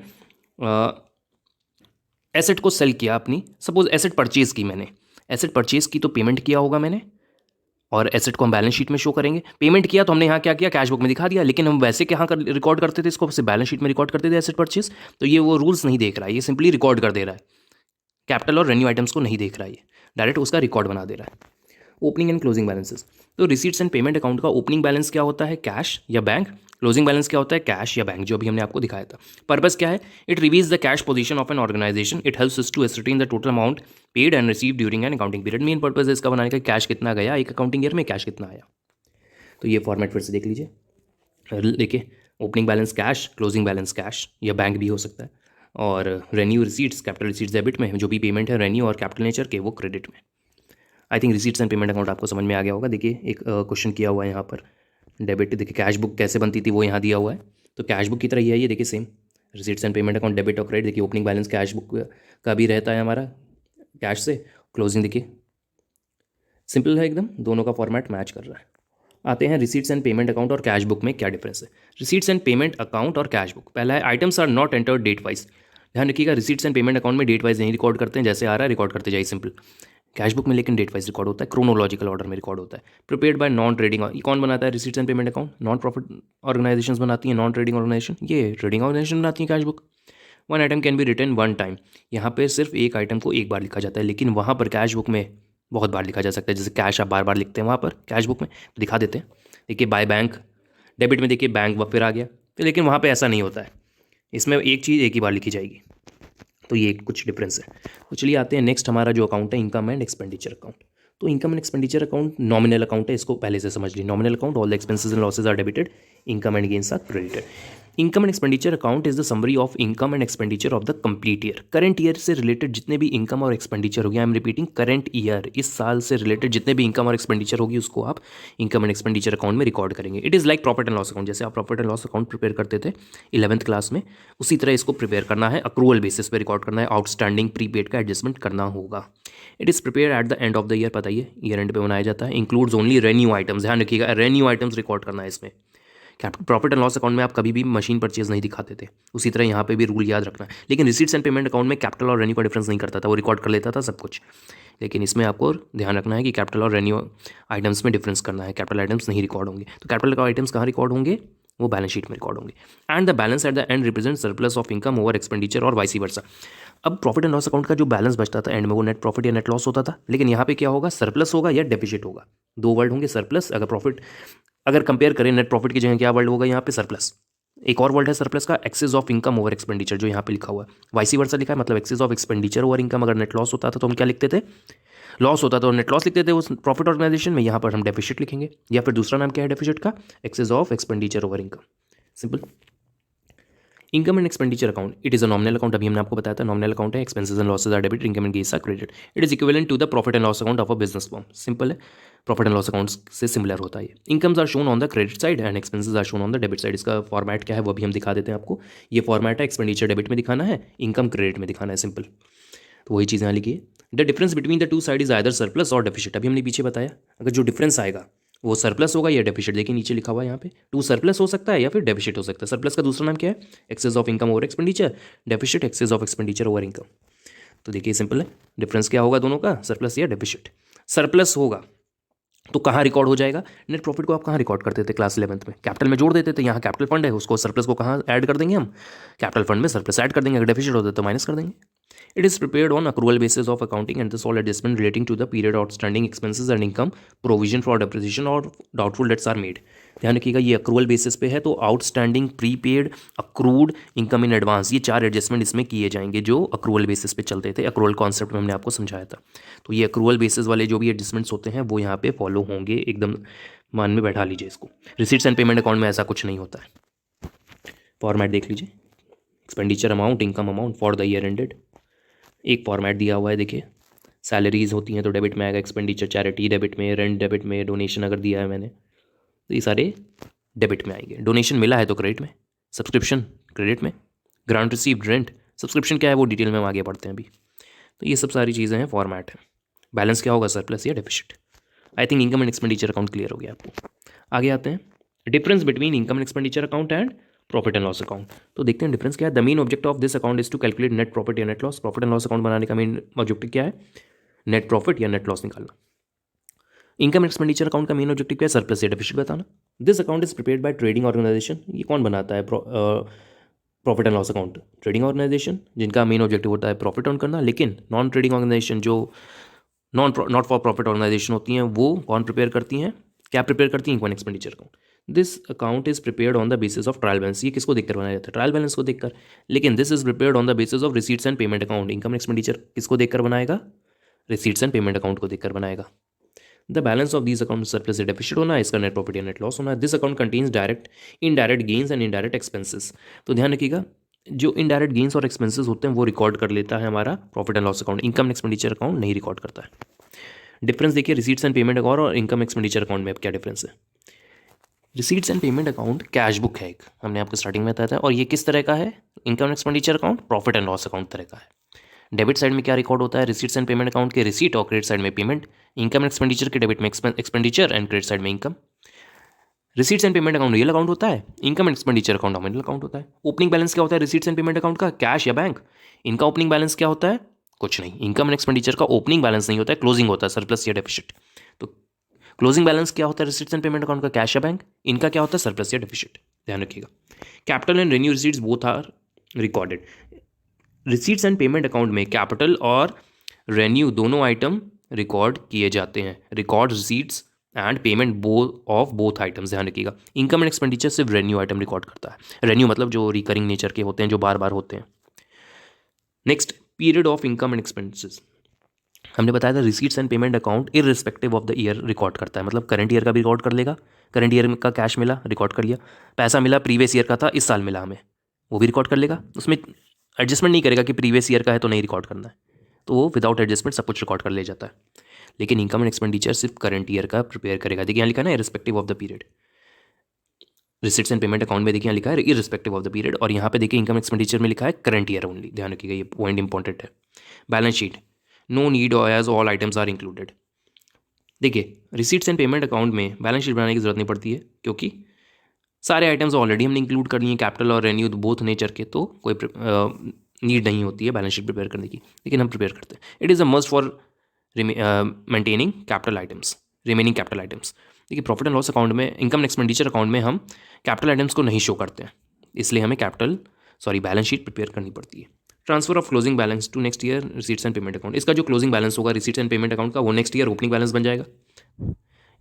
एसेट को सेल किया अपनी, सपोज एसेट परचेज की मैंने, एसेट परचेज की तो पेमेंट किया होगा मैंने, और एसेट को हम बैलेंस शीट में शो करेंगे। पेमेंट किया तो हमने यहाँ क्या किया, कैश बुक में दिखा दिया, लेकिन हम वैसे कहाँ कर रिकॉर्ड करते थे इसको, सिर्फ बैलेंस शीट में रिकॉर्ड करते थे एसेट परचेज। तो ये वो रूल्स नहीं देख रहा है, ये सिंपली रिकॉर्ड कर दे रहा है, कैपिटल और रेन्यू आइटम्स को नहीं देख रहा है, ये डायरेक्ट उसका रिकॉर्ड बना दे रहा है। ओपनिंग एंड क्लोजिंग बैलेंसेस, तो रिसीट्स एंड पेमेंट अकाउंट का ओपनिंग बैलेंस क्या होता है, कैश या बैंक, क्लोजिंग बैलेंस क्या होता है, कैश या बैंक, जो अभी हमने आपको दिखाया था। पर्पस क्या है, it reveals the cash position of an organisation, it helps us to ascertain the total amount paid and receive during an accounting period. Main purpose है इसका बनाने का, कैश कितना गया एक अकाउंटिंग ईयर में, कैश कितना आया। तो ये फॉर्मेट फिर से देख लीजिए, देखिए opening balance cash, closing balance cash या बैंक भी हो सकता है, और renew receipts, capital receipts debit में, जो भी पेमेंट है रेन्यू और कैपिटल नेचर के वो क्रेडिट में। I think receipts and payment account आपको समझ में आ गया होगा। देखिए एक क्वेश्चन किया हुआ है यहाँ पर, डेबिट, देखिए कैश बुक कैसे बनती थी वो यहाँ दिया हुआ है, तो कैश बुक की तरह ही है ये, देखिए same receipts and payment account debit और क्रेडिट। देखिए ओपनिंग बैलेंस कैश बुक का भी रहता है हमारा कैश से, क्लोजिंग देखिए सिंपल है एकदम, दोनों का फॉर्मेट मैच कर रहा है। आते हैं रिसीट्स एंड पेमेंट अकाउंट और कैश बुक में क्या डिफरेंस है। रिसीट्स एंड पेमेंट अकाउंट और कैश बुक, पहला है items are not entered date wise, ध्यान रखिएगा रिसीट्स एंड पेमेंट अकाउंट में डेट वाइज नहीं रिकॉर्ड करते हैं, जैसे आ रहा है रिकॉर्ड करते जाइए सिंपल। कैश बुक में लेकिन डेट वाइज रिकॉर्ड होता है, क्रोनोलॉजिकल ऑर्डर में रिकॉर्ड होता है। प्रिपेयर्ड बाय नॉन ट्रेडिंग, ये कौन बनाता है receipts and payment account, non profit organisations बनाती हैं, नॉन ट्रेडिंग ऑर्गेनाइजेशन, ये ट्रेडिंग ऑर्गेनाइजेशन बनाती है cash book. One item can be written one time, यहाँ पे सिर्फ एक आइटम को एक बार लिखा जाता है, लेकिन वहाँ पर कैश बुक में बहुत बार लिखा जा सकता है, जैसे कैश आप बार बार लिखते हैं वहाँ पर कैश बुक में, तो दिखा देते हैं। देखिए बाय बैंक, डेबिट में देखिए बैंक व फिर आ गया, तो लेकिन वहाँ पे ऐसा नहीं होता है, इसमें एक चीज़ एक ही बार लिखी जाएगी, तो ये कुछ डिफरेंस है। तो चलिए आते हैं नेक्स्ट, हमारा जो अकाउंट है इनकम एंड एक्सपेंडिचर अकाउंट। तो income and expenditure account nominal account है, इसको पहले से समझ ली। Nominal account, all the expenses and losses are debited, income and gains are credited. Income and expenditure account is the summary of income and expenditure of the complete year. Current year से related जितने भी income और expenditure होगी, I am repeating current year, इस साल से related जितने भी इनकम और एक्सपेंडिचर होगी उसको आप इनकम एंड एक्सपेंडिचर अकाउंट में रिकॉर्ड करेंगे। It is like profit and loss account, जैसे आप profit and loss account prepare करते थे 11th क्लास में, उसी तरह इसको प्रिपेयर करना है, अक्रूवल बेसिस पे रिकॉर्ड करना है, आउटस्टैंडिंग प्रीपेड का एडजस्टमेंट करना होगा। It is prepare at the end of the year, बताइए ईयर एंड पे बनाया जाता है। इंक्लूड्स ओनली रेन्यू आइटम्स, ध्यान रखिएगा रेन्यू आइटम्स रिकॉर्ड करना है इसमें। प्रॉफिट एंड लॉस अकाउंट में आप कभी भी मशीन परचेज नहीं दिखाते थे, उसी तरह यहाँ पे भी रूल याद रखना है। लेकिन रिसीट्स एंड पेमेंट अकाउंट में कैपिटल और रेन्यू का डिफरेंस नहीं करता था, वो रिकॉर्ड कर लेता था सब कुछ, लेकिन इसमें आपको ध्यान रखना है कि कैपिटल और रेन्यू आइटम्स में डिफरेंस करना है, कैपिटल आइटम्स नहीं रिकॉर्ड होंगे। तो कैपिटल का आइटम्स कहाँ रिकॉर्ड होंगे, वो बैलेंस शीट में रिकॉर्ड होंगे। And the balance at the end represent surplus of income over expenditure और वाइस वर्सा। अब प्रॉफिट एंड लॉस अकाउंट का जो बैलेंस बचता था एंड में, वो नेट प्रॉफिट या नेट लॉस होता था, लेकिन यहाँ पे क्या होगा, सरप्लस होगा या डेफिसिट होगा, दो वर्ड होंगे, सरप्लस अगर प्रॉफिट, अगर कंपेयर करें नेट प्रॉफिट की जगह क्या वर्ड होगा यहाँ पे, सरप्लस। एक और वर्ड है सरप्लस का, excess of income over expenditure, जो यहाँ पे लिखा हुआ है वाइस वर्सा लिखा है, मतलब excess of expenditure over income. अगर नेट लॉस होता था तो हम क्या लिखते थे, लॉस होता तो नेट लॉस लिखते थे उस प्रॉफिट ऑर्गेनाइजेशन में, यहाँ पर हम डेफिसिट लिखेंगे, या फिर दूसरा नाम क्या है डेफिसिट का, excess of expenditure over income, simple. Income and expenditure account, it is a nominal account, अभी हमने आपको बताया था नॉमिनल अकाउंट है, expenses and losses are debit, income and gains are credit. It is equivalent to the profit and loss account of a business firm, simple है, profit and loss account से similar होता है। Incomes are shown on the credit side and expenses are shown on the debit side. इसका format क्या है वो भी हम दिखा देते हैं आपको। ये फॉर्मेट है, एक्सपेंडिचर डेबिट में दिखाना है, इनकम क्रेडिट में दिखाना है, सिंपल। तो वही चीज़ यहाँ लिखिए, the difference between the two side is either surplus और डेफिसिट। अभी हमने पीछे बताया, अगर जो डिफरेंस आएगा वो सरप्लस होगा या डेफिसिट, देखिए नीचे लिखा हुआ है यहाँ पे, टू सरप्लस हो सकता है या फिर डेफिसिट हो सकता है। सरप्लस का दूसरा नाम क्या है, excess of income over expenditure, deficit excess of expenditure over income. तो देखिए सिंपल है, डिफरेंस क्या होगा दोनों का, सरप्लस या डेफिसिट। सरप्लस होगा तो कहाँ रिकॉर्ड हो जाएगा, नेट प्रॉफिट को आप कहाँ रिकॉर्ड करते थे क्लास 11th में, कैपिटल में जोड़ देते थे, यहाँ कैपिटल फंड है, उसको सरप्लस को कहाँ ऐड कर देंगे हम, कैपिटल फंड में सरप्लस ऐड कर देंगे, अगर डेफिसिट होता है तो माइनस कर देंगे। It is prepared on accrual basis of accounting and this all adjustment relating to the period outstanding expenses and income, provision for depreciation और doubtful debts are made। ध्यान रखिएगा ये accrual basis पे है, तो outstanding, prepaid, accrued, income in advance, ये चार adjustment इसमें किए जाएंगे जो accrual basis पे चलते थे। accrual कॉन्सेप्ट में हमने आपको समझाया था, तो ये accrual basis वाले जो भी एडजस्टमेंट्स होते हैं वो यहाँ पे फॉलो होंगे, एकदम मान में बैठा लीजिए इसको। रिसीट्स एंड पेमेंट अकाउंट में ऐसा कुछ नहीं होता है। फॉर्मेट देख लीजिए, expenditure amount, income amount for the year ended, एक फॉर्मेट दिया हुआ है देखिए, सैलरीज होती हैं तो डेबिट में आएगा, एक्सपेंडिचर चैरिटी डेबिट में, रेंट डेबिट में, डोनेशन अगर दिया है मैंने तो ये सारे डेबिट में आएंगे। डोनेशन मिला है तो क्रेडिट में, सब्सक्रिप्शन क्रेडिट में, ग्रांट रिसीव्ड रेंट, सब्सक्रिप्शन क्या है वो डिटेल में हम आगे पढ़ते हैं अभी। तो ये सब सारी चीज़ें हैं, फॉर्मेट है। बैलेंस क्या होगा, सरप्लस या deficit. I think income and expenditure account clear हो गया आपको। आगे आते हैं, difference between income and expenditure account and profit and loss account. तो देखते हैं डिफरेंस क्या है। The main object of this account is to calculate net profit या net loss. Profit and loss account बनाने का मेन ऑब्जेक्टिव क्या है, नेट प्रॉफिट या नेट लॉस निकालना। इनकम एक्सपेंडिचर अकाउंट का मेन ऑब्जेक्टिव क्या है, सरप्लस या डेफिसिट बताना। This account is prepared by trading organisation. ये कौन बनाता है profit and loss account, trading organisation, जिनका मेन ऑब्जेक्टिव होता है प्रॉफिट अर्न करना। लेकिन नॉन ट्रेडिंग ऑर्गेनाइजेशन जो नॉट फॉर प्रॉफिट ऑर्गेनाइजेशन होती हैं वो कौन प्रिपेयर करती हैं, क्या प्रिपेयर करती हैं, income expenditure account. This account is prepared on the basis of trial balance. ये किसको देखकर बनाया जाता है, ट्रायल बैलेंस को देखकर। लेकिन this is prepared on the basis of receipts and payment account. Income expenditure किसको देखकर बनाएगा, रिसीट्स एंड पेमेंट अकाउंट को देखकर बनाएगा। The balance of these account surplus या डेफिसिट होना है, इसका नेट प्रॉफिट या नेट लॉस होना है। This account contains direct indirect gains and indirect expenses. तो ध्यान रखिएगा, जो इनडायरेक्ट गेन्स और एक्सपेंसेस होते हैं वो रिकॉर्ड कर लेता है हमारा profit and loss account. Income expenditure account नहीं रिकॉर्ड करता है। डिफरेंस देखिए, रिसीट्स एंड पेमेंट अकाउंट और इनकम एक्सपेंडिचर अकाउंट में क्या डिफरेंस है। Receipts and payment account cash book है एक, हमने आपको स्टार्टिंग में बताया था। और ये किस तरह का है, income expenditure account profit and loss account तरह का है। डेबिट साइड में क्या रिकॉर्ड होता है, रिसीट्स एंड पेमेंट अकाउंट के रिसीट और क्रेडिट साइड में पेमेंट। इनकम एक्सपेंडिचर के डेबिट में एक्सपेंडिचर एंड क्रेडिट साइड में income. Receipts and payment account real account होता है, income expenditure account nominal account होता है। ओपनिंग बैलेंस क्या होता है रिसीट्स एंड पेमेंट अकाउंट का, कैश या बैंक। इनका ओपनिंग बैलेंस क्या होता है, कुछ नहीं। इनकम एंड एक्सपेंडिचर का ओपनिंग बैलेंस नहीं होता है, क्लोजिंग होता है, सरप्लस या डेफिसिट। तो क्लोजिंग बैलेंस क्या होता है रिसीट्स एंड पेमेंट अकाउंट का, कैश या बैंक। इनका क्या होता है, सरप्लस या डेफिसिट, ध्यान रखिएगा। Capital and revenue receipts both are recorded. Receipts and payment account में कैपिटल और रेन्यू दोनों आइटम रिकॉर्ड किए जाते हैं। Record receipts and payment of both items, ध्यान रखिएगा। इनकम एंड एक्सपेंडिचर सिर्फ रेन्यू आइटम रिकॉर्ड करता है। रेन्यू मतलब जो रिकरिंग नेचर के होते हैं, जो बार बार होते हैं। Next, period of income and expenses. हमने बताया था receipts and payment account irrespective of the year record करता है। मतलब करंट ईयर का भी रिकॉर्ड कर लेगा, करंट ईयर का कैश मिला रिकॉर्ड कर लिया, पैसा मिला प्रीवियस ईयर का था इस साल मिला हमें, वो भी रिकॉर्ड कर लेगा। उसमें एडजस्टमेंट नहीं करेगा कि प्रीवियस ईयर का है तो नहीं रिकॉर्ड करना है, तो वो विदाउट एडजस्टमेंट सब कुछ रिकॉर्ड कर ले जाता है। लेकिन इनकम एंड एक्सपेंडिचर सिर्फ करंट ईयर का प्रिपेयर करेगा। देखिए यहाँ लिखा है ना, irrespective of the period. Receipts and payment account में देखिए यहाँ लिखा है इररिस्पेक्टिव ऑफ द पीरियड, और यहाँ पे देखिए इनकम एक्सपेंडिचर में लिखा है करंट ईयर ओनली। ध्यान रखिएगा, ये पॉइंट इंपॉर्टेंट है। Balance sheet, no need as all items are included. देखिए रिसीट्स एंड पेमेंट अकाउंट में बैलेंस शीट बनाने की जरूरत नहीं पड़ती है, क्योंकि सारे आइटम्स ऑलरेडी हमने इंक्लूड कर लिए हैं, कैपिटल और रेन्यू बोथ नेचर के, तो कोई नीड नहीं होती है बैलेंस शीट प्रिपेयर करने की, लेकिन हम प्रिपेयर करते हैं। It is a must for maintaining capital items, remaining capital items. देखिए प्रॉफिट एंड लॉस अकाउंट में, इनकम एक्सपेंडिचर अकाउंट में हम कैपिटल आइटम्स को नहीं शो करते हैं, इसलिए हमें बैलेंस शीट प्रिपेयर करनी पड़ती है। Transfer of closing balance to next year receipts and payment account. इसका जो क्लोजिंग बैलेंस होगा रिसीट्स एंड पेमेंट अकाउंट का, वो नेक्स्ट ईयर ओपनिंग बैलेंस बन जाएगा।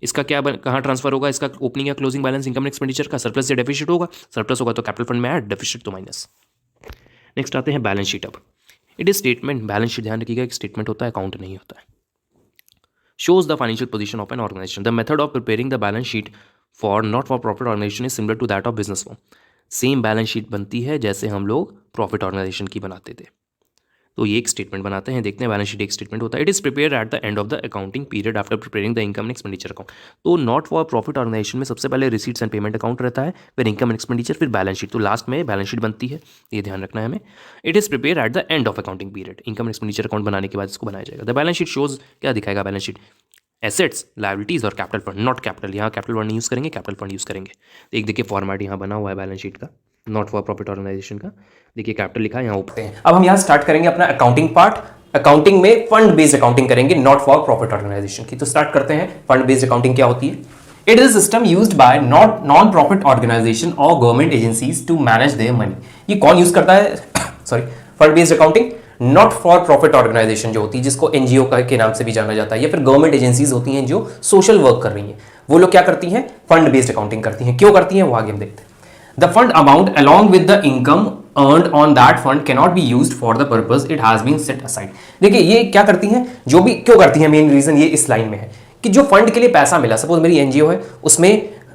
इसका क्या कहाँ ट्रांसफर होगा, इसका ओपनिंग या क्लोजिंग बैलेंस इनकम एक्सपेंडिचर का, सरप्लस या डेफिसिट होगा। सरप्लस होगा तो कैपिटल फंड में ऐड, डेफिसिट तो माइनस। नेक्स्ट आते हैं बैलेंस शीट। अब it is statement, balance sheet ध्यान रखिएगा एक स्टेटमेंट होता है, अकाउंट नहीं होता है। Shows the financial position of an organisation. The method of preparing the balance sheet for not for profit organisation is similar to that of business form. Same balance sheet बनती है जैसे हम लोग प्रॉफिट ऑर्गेनाइजेशन की बनाते थे। तो ये एक स्टेटमेंट बनाते हैं, देखते हैं बैलेंस शीट एक स्टेटमेंट होता है। It is prepare at the end of the accounting period after preparing the income and expenditure account. तो नॉट फॉर प्रॉफिट ऑर्गेनाइजेशन में सबसे पहले रिसीट्स एंड पेमेंट अकाउंट रहता है, फिर इनकम एंड एक्सपेंडिचर, फिर बैलेंस शीट। तो लास्ट में बैलेंस शीट बनती है, ये ध्यान रखना है हमें। It is prepare at the end of accounting period. Income and expenditure account बनाने के बाद इसको बनाया जाएगा। द बैलेंस शीट शोज, क्या दिखाएगा बैलेंस शीट, एसेट्स, लायबिलिटीज और कैपिटल फंड, नॉट कैपिटल। यहाँ कैपिटल फंड नहीं यूज़ करेंगे, कैपिटल फंड यूज़ करेंगे। तो एक देखिए फॉर्मेट यहाँ बना हुआ है बैलेंस शीट का, नॉट फॉर प्रॉफिट ऑर्गेनाइजेशन का। देखिए कैपिटल लिखा है यहाँ ऊपर। अब हम यहाँ स्टार्ट करेंगे अपना अकाउंटिंग पार्ट। अकाउंटिंग में फंड बेस्ड अकाउंटिंग करेंगे, नॉट फॉर प्रॉफिट ऑर्गेनाइजेशन की। तो स्टार्ट करते हैं, फंड बेस्ड अकाउंटिंग क्या होती है। It is a system used by non profit organisation और government agencies to manage their money. ये कौन यूज करता है sorry, fund based accounting not for profit organisation जो होती है, जिसको एनजीओ के नाम से भी जाना जाता है, या फिर गवर्नमेंट एजेंसीज होती हैं जो सोशल वर्क कर रही हैं, वो लोग क्या करती हैं, फंड बेस्ड अकाउंटिंग करती हैं। क्यों करती हैं वो आगे हम देखते हैं। The fund amount along with the income earned on that fund cannot be used for the purpose it has been set aside। देखिए ये क्या करती हैं, जो भी क्यों करती हैं, मेन रीजन ये इस लाइन में है कि जो फंड के लिए पैसा मिला, सपोज मेरी एनजीओ है, उसमें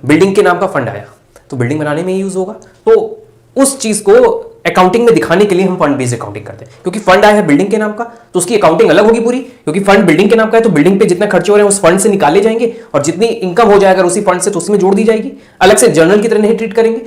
बिल्डिंग के नाम का फंड आया, तो बिल्डिंग बनाने में यूज होगा, तो उस चीज को अकाउंटिंग में दिखाने के लिए हम फंड बेस्ड अकाउंटिंग करते हैं, क्योंकि फंड आया है बिल्डिंग के नाम का तो उसकी अकाउंटिंग अलग होगी पूरी, क्योंकि फंड बिल्डिंग के नाम का है तो बिल्डिंग पे जितने खर्चे हो रहे हैं उस फंड से निकाले जाएंगे और जितनी इनकम हो जाएगा उसी फंड से तो उसमें जोड़ दी जाएगी, अलग से जर्नल की तरह नहीं ट्रीट करेंगे,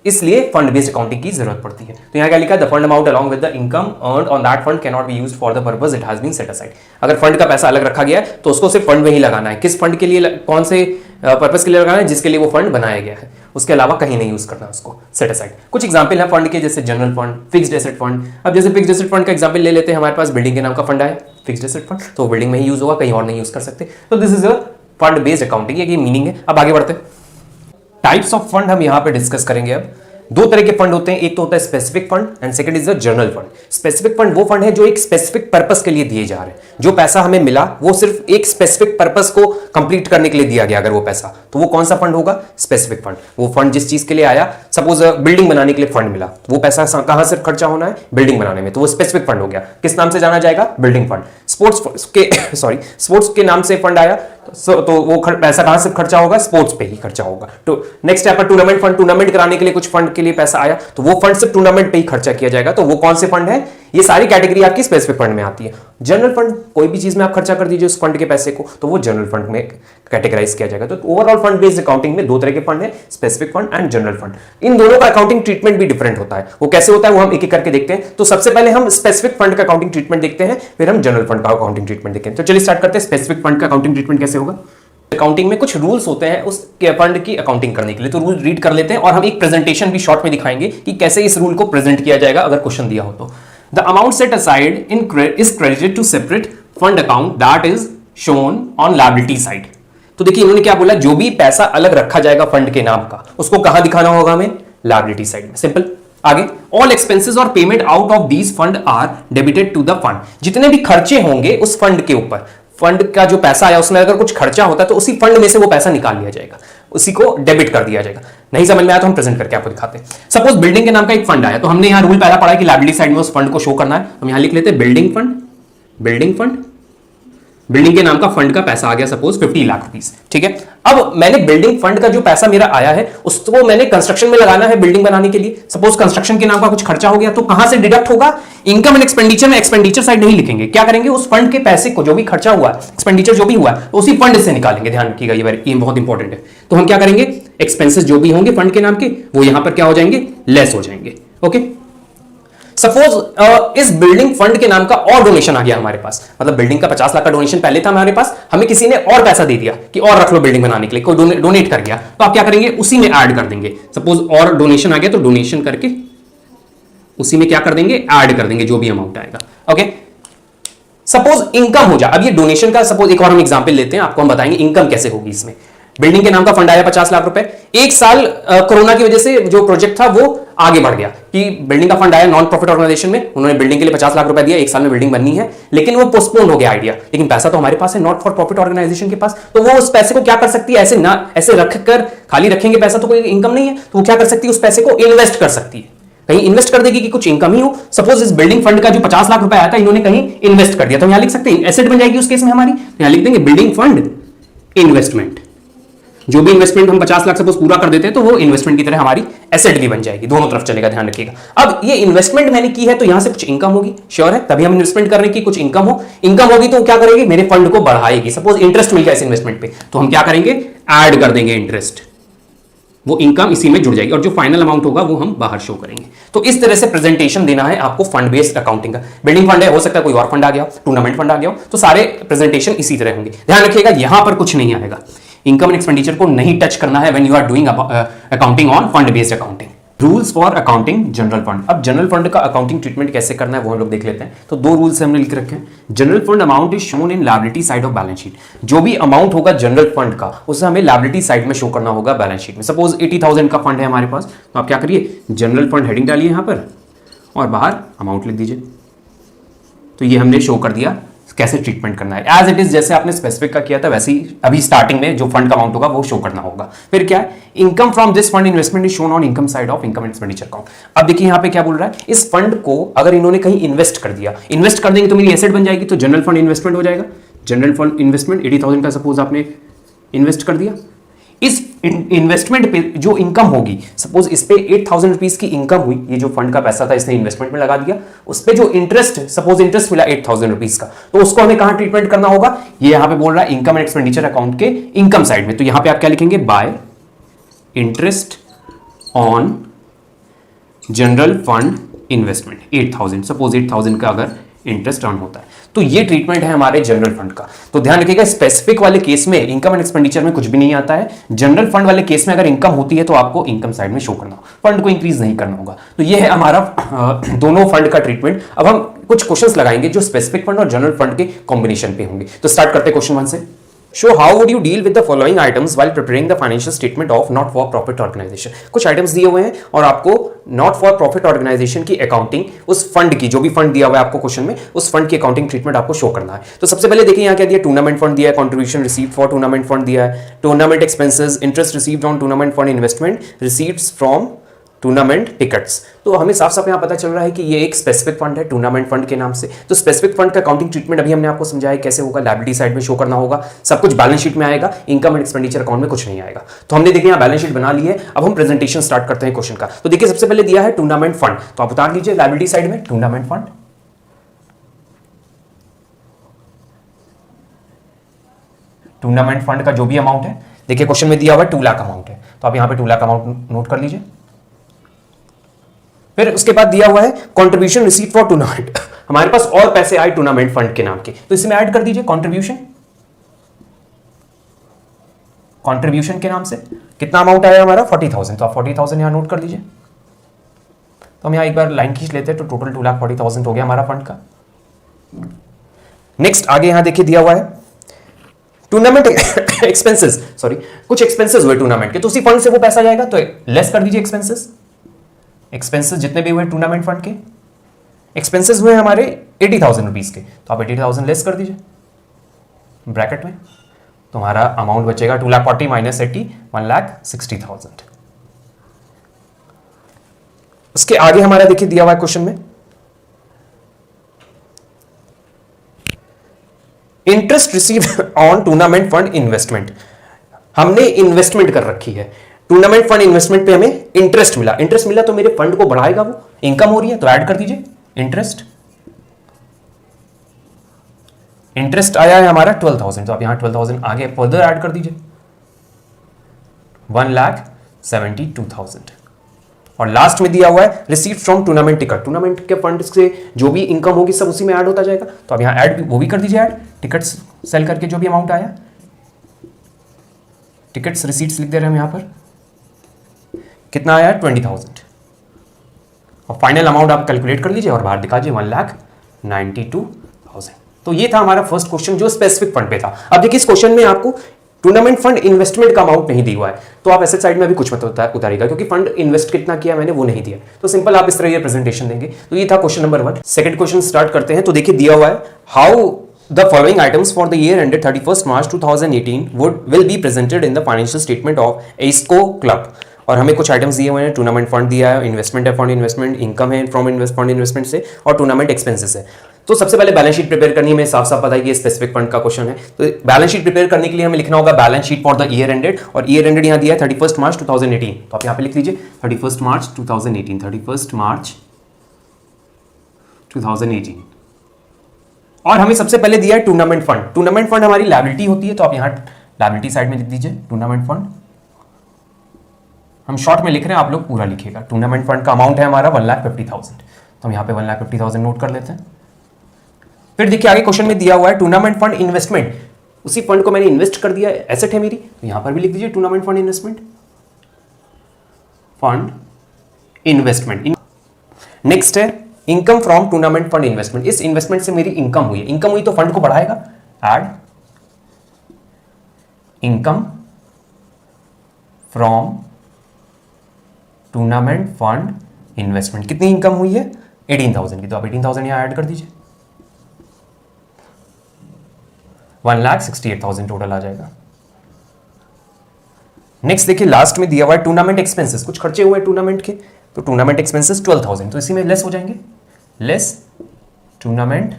इसलिए फंड बेस्ड अकाउंटिंग की जरूरत पड़ती है। तो यहाँ क्या लिखा है, the fund amount along with the income earned on that fund can not be used for the purpose it has been set aside. अगर फंड का पैसा अलग रखा गया है तो उसको सिर्फ फंड में ही लगाना है, किस फंड के लिए, कौन से पर्पस के लिए लगाना है, जिसके लिए वो फंड बनाया गया है, उसके अलावा कहीं नहीं यूज करना उसको, सेट असाइड। कुछ एग्जांपल है फंड के, जैसे general fund, fixed asset fund. अब जैसे फिक्स्ड एसेट फंड का एग्जांपल ले लेते हैं, हमारे पास बिल्डिंग के नाम का फंड आया फिक्स्ड एसेट फंड, तो बिल्डिंग में ही यूज होगा, कहीं और नहीं यूज कर सकते। तो this is a fund based accounting, ये मीनिंग है। अब आगे बढ़ते हैं, टाइप्स ऑफ फंड हम यहां पे डिस्कस करेंगे। अब दो तरह के फंड होते हैं, एक तो होता है specific fund and second is the general fund. Specific fund वो फंड है जो एक स्पेसिफिक पर्पस के लिए दिए जा रहे हैं, जो पैसा हमें मिला वो सिर्फ एक स्पेसिफिक पर्पस को कंप्लीट करने के लिए दिया गया, अगर वो पैसा, तो वो कौन सा फंड होगा, स्पेसिफिक फंड। वो फंड जिस चीज के लिए आया, सपोज बिल्डिंग बनाने के लिए फंड मिला, वो पैसा कहां से खर्चा होना है, बिल्डिंग बनाने में, तो वो स्पेसिफिक फंड हो गया। किस नाम से जाना जाएगा, बिल्डिंग फंड। स्पोर्ट्स के स्पोर्ट्स के नाम से फंड आया तो वो पैसा कहां से खर्चा होगा, स्पोर्ट्स पे ही खर्चा होगा। तो नेक्स्ट स्टेप पर टूर्नामेंट फंड, टूर्नामेंट कराने के लिए कुछ फंड के लिए पैसा आया तो वो फंड सिर्फ टूर्नामेंट पे ही खर्चा किया जाएगा, तो वो कौन से फंड है, ये सारी कैटेगरी आपकी स्पेसिफिक फंड में आती है। जनरल फंड, कोई भी चीज में आप खर्चा कर दीजिए उस फंड के पैसे को, तो वो जनरल फंड में कैटेगराइज किया जाएगा। तो ओवरऑल फंड बेस्ड अकाउंटिंग में दो तरह के फंड है, specific fund and general fund. इन दोनों का अकाउंटिंग ट्रीटमेंट भी डिफरेंट होता है, वो कैसे होता है वो हम एक एक करके देखते हैं। तो सबसे पहले हम स्पेसिफिक फंड का अकाउंटिंग ट्रीटमेंट देखते हैं, फिर हम जनरल फंड का अकाउंटिंग ट्रीटमेंट देखते हैं। तो चलिए स्टार्ट करते हैं, स्पेसिफिक फंड का अकाउंटिंग ट्रीटमेंट कैसे होगा। अकाउंटिंग में कुछ रूल्स होते हैं उस फंड की अकाउंटिंग करने के लिए, तो रूल रीड कर लेते हैं और हम एक प्रेजेंटेशन भी शॉर्ट में दिखाएंगे कि कैसे इस रूल को प्रेजेंट किया जाएगा अगर क्वेश्चन दिया हो तो। The amount set aside is credited to separate fund account that is shown on liability side. तो देखिए इन्होंने क्या बोला, जो भी पैसा अलग रखा जाएगा फंड के नाम का, उसको कहां दिखाना होगा हमें, लायबिलिटी साइड में। सिंपल। आगे, ऑल एक्सपेंसेस और payment out of these fund are debited to the fund. जितने भी खर्चे होंगे उस फंड के ऊपर, फंड का जो पैसा आया उसमें अगर कुछ खर्चा होता है तो उसी फंड में से वो पैसा निकाल लिया जाएगा, उसी को डेबिट कर दिया जाएगा। नहीं समझ में आया तो हम प्रेजेंट करके आपको दिखाते हैं। सपोज बिल्डिंग के नाम का एक फंड आया, तो हमने यहां रूल पहला पढ़ा कि लायबिलिटी साइड में उस फंड को शो करना है। हम यहां लिख लेते हैं building fund, building fund, building के नाम का फंड का पैसा आ गया सपोज 50 लाख रुपीस, ठीक है। अब मैंने बिल्डिंग फंड का जो पैसा मेरा आया है उसको मैंने कंस्ट्रक्शन में लगाना है बिल्डिंग बनाने के लिए। सपोज कंस्ट्रक्शन के नाम का कुछ खर्चा हो गया तो कहां से डिडक्ट होगा, इनकम एंड एक्सपेंडिचर में एक्सपेंडिचर साइड नहीं लिखेंगे, क्या करेंगे, उस फंड के पैसे को, जो भी खर्चा हुआ है, एक्सपेंडिचर जो भी हुआ है, उसी फंड से निकालेंगे। ध्यान रखिएगा, ये बहुत इंपॉर्टेंट है। तो हम क्या करेंगे, एक्सपेंसेस जो भी होंगे फंड के नाम के वो यहां पर क्या हो जाएंगे, लेस हो जाएंगे। ओके। सपोज इस बिल्डिंग फंड के नाम का और डोनेशन आ गया हमारे पास, मतलब बिल्डिंग का 50 लाख का डोनेशन पहले था हमारे पास, हमें किसी ने और पैसा दे दिया कि और रख लो बिल्डिंग बनाने के लिए, कोई डोनेट कर गया, तो आप क्या करेंगे, उसी में ऐड कर देंगे। सपोज और डोनेशन आ गया तो डोनेशन करके उसी में क्या कर देंगे, ऐड कर देंगे जो भी अमाउंट आएगा। ओके। सपोज इनकम हो जाए, अब ये डोनेशन का सपोज एक और हम एग्जांपल लेते हैं, आपको हम बताएंगे इनकम कैसे होगी इसमें। बिल्डिंग के नाम का फंड आया 50 लाख रुपए, एक साल कोरोना की वजह से जो प्रोजेक्ट था वो आगे बढ़ गया कि बिल्डिंग का फंड आया नॉन प्रॉफिट ऑर्गेनाइजेशन में, उन्होंने बिल्डिंग के लिए 50 लाख रुपए दिया, एक साल में बिल्डिंग बननी है, लेकिन वो पोस्टपोन हो गया आइडिया, लेकिन पैसा तो हमारे पास है नॉट फॉर प्रॉफिट ऑर्गेनाइजेशन के पास, तो वो उस पैसे को क्या कर सकती है, ऐसे रखकर खाली रखेंगे पैसा तो कोई इनकम नहीं है, तो वो क्या कर सकती है, उस पैसे को इन्वेस्ट कर सकती है, कहीं इन्वेस्ट कर देगी कि कुछ इनकम ही हो। सपोज इस बिल्डिंग फंड का जो 50 लाख रुपए आया था इन्होंने कहीं इन्वेस्ट कर दिया, तो यहां लिख सकते हैं एसेट बन जाएगी उस केस में हमारी, तो यहां लिख देंगे बिल्डिंग फंड इन्वेस्टमेंट। जो भी इन्वेस्टमेंट हम 50 लाख सपोज पूरा कर देते हैं तो वो इन्वेस्टमेंट की तरह हमारी एसेट भी बन जाएगी, दोनों तरफ चलेगा, ध्यान रखिएगा। अब ये इन्वेस्टमेंट मैंने की है तो यहां से कुछ इनकम होगी, श्योर है, तभी हम इन्वेस्टमेंट कर रहे हैं कि कुछ इनकम हो, इनकम होगी तो क्या करेगी, मेरे फंड को बढ़ाएगी। सपोज इंटरेस्ट मिल गया इस इन्वेस्टमेंट पे, तो हम क्या करेंगे, ऐड कर देंगे इंटरेस्ट, वो इनकम इसी में जुड़ जाएगी और जो फाइनल अमाउंट होगा वो हम बाहर शो करेंगे। तो इस तरह से प्रेजेंटेशन देना है आपको फंड बेस्ड अकाउंटिंग का। बिल्डिंग फंड है, हो सकता है कोई और फंड आ गया, टूर्नामेंट फंड आ गया, तो सारे प्रेजेंटेशन इसी तरह होंगे। ध्यान रखिएगा यहां पर कुछ नहीं आएगा, इनकम एंड एक्सपेंडिचर को नहीं टच करना है when you are doing accounting on fund based accounting. Rules for accounting general fund. अब जनरल फंड का अकाउंटिंग ट्रीटमेंट कैसे करना है वो हम लोग देख लेते हैं। तो दो रूल्स हमने लिख रखे हैं। General fund amount is shown in liability side of balance sheet. जो भी अमाउंट होगा जनरल फंड का उसे हमें लायबिलिटी साइड में शो करना होगा बैलेंस शीट में। सपोज 80,000 का फंड है हमारे पास, तो आप क्या करिए, जनरल फंड हेडिंग डालिए यहां पर और बाहर अमाउंट लिख दीजिए। तो ये हमने शो कर दिया कैसे ट्रीटमेंट करना है। एज इट इज जैसे आपने स्पेसिफिक का किया था वैसे ही अभी स्टार्टिंग में जो फंड का अमाउंट होगा वो शो करना होगा। फिर क्या है, income from this fund investment is shown on income side of income and expenditure account. अब देखिए यहां पे क्या बोल रहा है, इस फंड को अगर इन्होंने कहीं इन्वेस्ट कर दिया, इन्वेस्ट कर देंगे तो मेरी एसेट बन जाएगी, तो जनरल फंड इन्वेस्टमेंट हो जाएगा। जनरल फंड इन्वेस्टमेंट 80,000 का सपोज आपने इन्वेस्ट कर दिया, इस इन्वेस्टमेंट पे जो इनकम होगी, सपोज इस पे 8,000 रुपीज की इनकम हुई, ये जो फंड का पैसा था इसने इन्वेस्टमेंट में लगा दिया, उस पे जो इंटरेस्ट, सपोज इंटरेस्ट मिला 8,000 रुपीज का, तो उसको हमें कहां ट्रीटमेंट करना होगा, ये यहां पे बोल रहा है इनकम एंड एक्सपेंडिचर अकाउंट के इनकम साइड में। तो यहां पे आप क्या लिखेंगे, bye interest on general fund investment 8,000, suppose 8,000 का अगर इंटरेस्ट अर्न होता है, तो ये ट्रीटमेंट है हमारे जनरल फंड का। तो ध्यान रखिएगा, स्पेसिफिक वाले केस में इनकम एंड एक्सपेंडिचर में कुछ भी नहीं आता है। जनरल फंड वाले केस में अगर इनकम होती है तो आपको इनकम साइड में शो करना होगा, फंड को इंक्रीज नहीं करना होगा। तो ये है हमारा दोनों फंड का ट्रीटमेंट। अब हम कुछ क्वेश्चंस लगाएंगे जो स्पेसिफिक फंड और जनरल फंड के कॉम्बिनेशन पे होंगे। तो स्टार्ट करते हैं क्वेश्चन 1 से। Show how would you deal with the following items while preparing the financial statement of not for profit organisation. कुछ आइटम्स दिए हुए हैं और आपको नॉट फॉर प्रॉफिट ऑर्गेनाइजेशन की अकाउंटिंग, उस फंड की, जो भी फंड दिया हुआ है आपको क्वेश्चन में, उस फंड की अकाउंटिंग ट्रीटमेट आपको शो करना है। तो सबसे पहले देखिए यहाँ क्या दिया, टूर्नामेंट फंड दिया है, contribution received for tournament fund दिया है, tournament expenses, interest received on tournament fund investment, receipts from tournament tickets. तो हमें साफ साफ यहां पता चल रहा है कि ये एक स्पेसिफिक फंड है टूर्नामेंट फंड के नाम से। तो स्पेसिफिक फंड का अकाउंटिंग ट्रीटमेंट अभी हमने आपको समझाया कैसे होगा, लायबिलिटी साइड में शो करना होगा, सब कुछ बैलेंस शीट में आएगा, इनकम एंड एक्सपेंडिचर अकाउंट में कुछ नहीं आएगा। तो हमने देखिए यहाँ बैलेंस शीट बना ली है। अब हम प्रेजेंटेशन स्टार्ट करते हैं क्वेश्चन का। तो देखिए सबसे पहले दिया है टूर्नामेंट फंड, तो आप उतार लीजिए लायबिलिटी साइड में टूर्नामेंट फंड। टूर्नामेंट फंड का जो भी अमाउंट है, देखिए क्वेश्चन में दिया हुआ 2 लाख अमाउंट है, तो आप यहां पे 2 लाख अमाउंट नोट कर लीजिए। फिर उसके बाद दिया हुआ है कंट्रीब्यूशन रिसीव्ड फॉर टूर्नामेंट, हमारे पास और पैसे आए टूर्नामेंट फंड के नाम के, तो इसमें ऐड कर दीजिए कंट्रीब्यूशन। कंट्रीब्यूशन के नाम से कितना अमाउंट आया हमारा 40,000, तो आप 40,000 यहां नोट कर लीजिए। तो हम यहां एक बार लाइन खींच लेते हैं, तो टोटल 2,40,000 हो गया हमारा फंड का। नेक्स्ट आगे यहां देखिए दिया हुआ है टूर्नामेंट एक्सपेंसेस, सॉरी कुछ एक्सपेंसेस हुए टूर्नामेंट के, तो उसी फंड से वो पैसा जाएगा, तो लेस कर दीजिए एक्सपेंसेस। एक्सपेंसेस जितने भी हुए टूर्नामेंट फंड के, एक्सपेंसेस हुए हमारे 80,000 रुपीज के, तो आप 80,000 लेस कर दीजिए ब्रैकेट में, तो हमारा अमाउंट बचेगा 2,40,000 माइनस 80, 1,60,000। उसके आगे हमारा देखिए दिया हुआ है क्वेश्चन में interest received on tournament fund investment. हमने इन्वेस्टमेंट कर रखी है, टूर्नामेंट फंड इन्वेस्टमेंट पे हमें इंटरेस्ट मिला, इंटरेस्ट मिला तो मेरे फंड को बढ़ाएगा, वो इनकम हो रही है, तो ऐड कर दीजिए इंटरेस्ट। इंटरेस्ट आया है हमारा 12,000, तो आप यहां 12,000 आगे फर्दर ऐड कर दीजिए 1,72,000। और लास्ट में दिया हुआ है received from tournament ticket, tournament के फंड से जो भी इनकम होगी सब उसी में ऐड होता जाएगा, तो आप यहां ऐड वो भी कर दीजिए, ऐड टिकट्स सेल करके जो भी अमाउंट आया, टिकट्स रिसीट्स लिख दे रहे हैं हम यहां पर, कितना आया 20,000। और फाइनल अमाउंट आप कैलकुलेट कर लीजिए और बाहर दिखा दीजिए 1,92,000। तो ये था हमारा फर्स्ट क्वेश्चन जो स्पेसिफिक फंड पे था। अब देखिए इस क्वेश्चन में आपको टूर्नामेंट फंड इन्वेस्टमेंट का अमाउंट नहीं दिया हुआ है, तो आप एसेट साइड में भी कुछ मत उतारिएगा, क्योंकि फंड इन्वेस्ट कितना किया मैंने वो नहीं दिया, तो सिंपल आप इस तरह ये प्रेजेंटेशन देंगे। तो ये था question number 1। Second question start करते हैं। तो देखिए दिया हुआ है how the following items for the year ended 31 March 2018 will be presented in the financial statement of Esco club. और हमें कुछ आइटम्स दिए हुए हैं, टूर्नामेंट फंड दिया है, इन्वेस्टमेंट है फंड इन्वेस्टमेंट, इनकम है फ्रॉम फंड इन्वेस्टमेंट से, और टूर्नामेंट एक्सपेंसेस है। तो सबसे पहले बैलेंस शीट प्रिपेयर करनी है, हमें साफ साफ पता है कि ये स्पेसिफिक फंड का क्वेश्चन है। तो बैलेंस शीट प्रिपेयर करने के लिए हमें लिखना होगा balance sheet for the year ended, और ईयर एंडेड यहां दिया है 31 मार्च 2018, तो आप यहां पे लिख लीजिए 31 मार्च 2018, 31 मार्च 2018। और हमें सबसे पहले दिया है टूर्नामेंट फंड, टूर्नामेंट फंड हमारी लायबिलिटी होती है, तो आप यहां लायबिलिटी साइड में लिख दीजिए टूर्नामेंट फंड। हम शॉर्ट में लिख रहे हैं, आप लोग पूरा लिखिएगा। टूर्नामेंट फंड का अमाउंट है हमारा 1,50,000, तो हम यहां पे 1,50,000 नोट कर लेते हैं। फिर देखिए आगे क्वेश्चन में दिया हुआ है टूर्नामेंट फंड इन्वेस्टमेंट, उसी फंड को मैंने इन्वेस्ट कर दिया, एसेट है मेरी, तो यहां पर भी लिख दीजिए tournament fund investment, fund investment. Next है income from tournament fund investment, इस इन्वेस्टमेंट से मेरी इनकम हुई है, इनकम हुई तो फंड को बढ़ाएगा, add income from tournament fund investment. कितनी इनकम हुई है 18,000 की, तो आप 18,000 यहां ऐड कर दीजिए, 1,68,000 टोटल आ जाएगा। नेक्स्ट देखिए लास्ट में दिया हुआ है टूर्नामेंट एक्सपेंसेस, कुछ खर्चे हुए टूर्नामेंट के, तो टूर्नामेंट एक्सपेंसेस 12,000, तो इसी में लेस हो जाएंगे, लेस टूर्नामेंट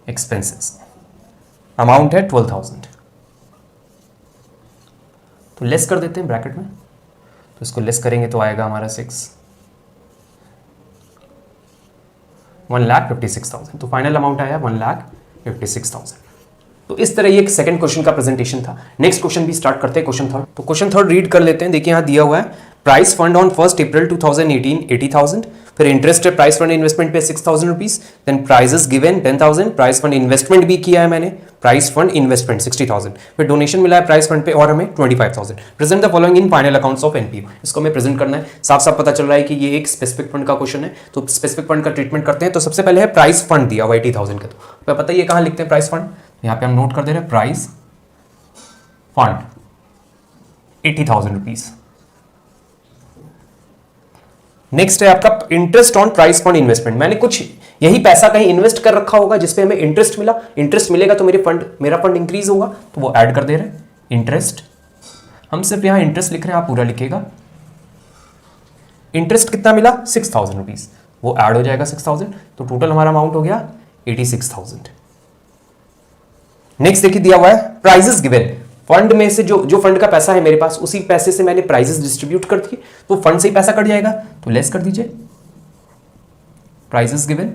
एक्सपेंसेस, अमाउंट है 12,000। तो लेस कर देते हैं ब्रैकेट में, तो इसको लेस करेंगे तो आएगा हमारा 1,56,000। तो फाइनल अमाउंट आया 1,56,000। तो इस तरह ये एक सेकंड क्वेश्चन का प्रेजेंटेशन था। नेक्स्ट क्वेश्चन भी स्टार्ट करते हैं, क्वेश्चन थर्ड। तो क्वेश्चन थर्ड रीड कर लेते हैं। देखिए यहाँ दिया हुआ है प्राइस फंड ऑन 1 अप्रैल 2018 80,000, फिर इंटरेस्ट है प्राइस फंड इन्वेस्टमेंट पे 6,000 rupees, then prizes given 10,000, prize fund investment भी किया है मैंने, प्राइस फंड इन्वेस्टमेंट 60,000, फिर डोनेशन मिला है प्राइस फंड पे और हमें 25,000। Present the following in final accounts of NPO. इसको हमें प्रेजेंट करना है। साफ साफ पता चल रहा है कि ये एक स्पेसिफिक फंड का क्वेश्चन है, तो स्पेसिफिक फंड का ट्रीटमेंट करते हैं। तो सबसे पहले है प्राइस फंड दिया हुआ 80,000 का, तो पता है ये कहां लिखते हैं प्राइस फंड, यहाँ पे हम नोट कर दे रहे हैं प्राइस फंड 80,000 रुपीज। नेक्स्ट है आपका interest on price fund investment. मैंने कुछ यही पैसा कहीं इन्वेस्ट कर रखा होगा जिसपे हमें इंटरेस्ट मिला, इंटरेस्ट मिलेगा तो मेरा फंड इंक्रीज होगा, तो वो ऐड कर दे रहे हैं इंटरेस्ट। हम सिर्फ यहां इंटरेस्ट लिख रहे हैं, आप पूरा लिखेगा। इंटरेस्ट कितना मिला 6,000 रुपीज, वो ऐड हो जाएगा 6,000, तो टोटल हमारा अमाउंट हो गया 86,000। नेक्स्ट देखिए दिया हुआ है प्राइजेस गिवन। फंड में से जो फंड का पैसा है मेरे पास, उसी पैसे से मैंने प्राइजेस डिस्ट्रीब्यूट कर दिए, तो फंड से ही पैसा कट जाएगा, तो लेस कर दीजिए प्राइजेस गिवन।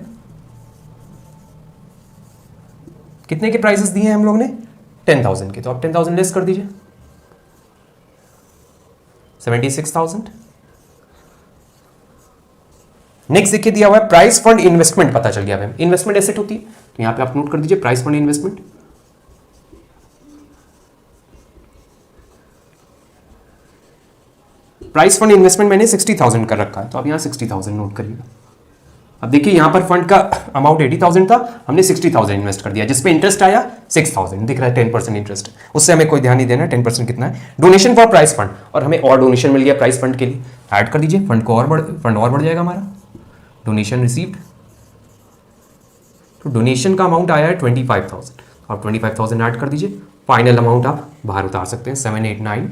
कितने के प्राइजेस दिए हैं हम लोग ने 10,000 के, तो आप 10,000 लेस कर दीजिए 76,000। नेक्स्ट देखिए दिया हुआ है प्राइस फंड इन्वेस्टमेंट। पता चल गया हमें इन्वेस्टमेंट एसेट होती है, तो यहां पे आप नोट कर दीजिए price fund investment. Price fund investment मैंने 60,000 कर रखा है, तो आप यहां 60,000 नोट करिएगा। अब देखिए यहां पर फंड का अमाउंट 80,000 था, हमने 60,000 इन्वेस्ट कर दिया, जिसपे इंटरेस्ट आया 6,000, दिख रहा है 10% इंटरेस्ट, उससे हमें कोई ध्यान नहीं देना 10% कितना है। डोनेशन फॉर प्राइस फंड, और हमें और डोनेशन मिल गया प्राइस फंड के लिए, ऐड कर दीजिए, फंड और बढ़ जाएगा हमारा। डोनेशन रिसीव्ड, तो डोनेशन का अमाउंट आया है 25,000, आप 25,000 ऐड कर दीजिए। फाइनल अमाउंट आप बाहर उतार सकते हैं 789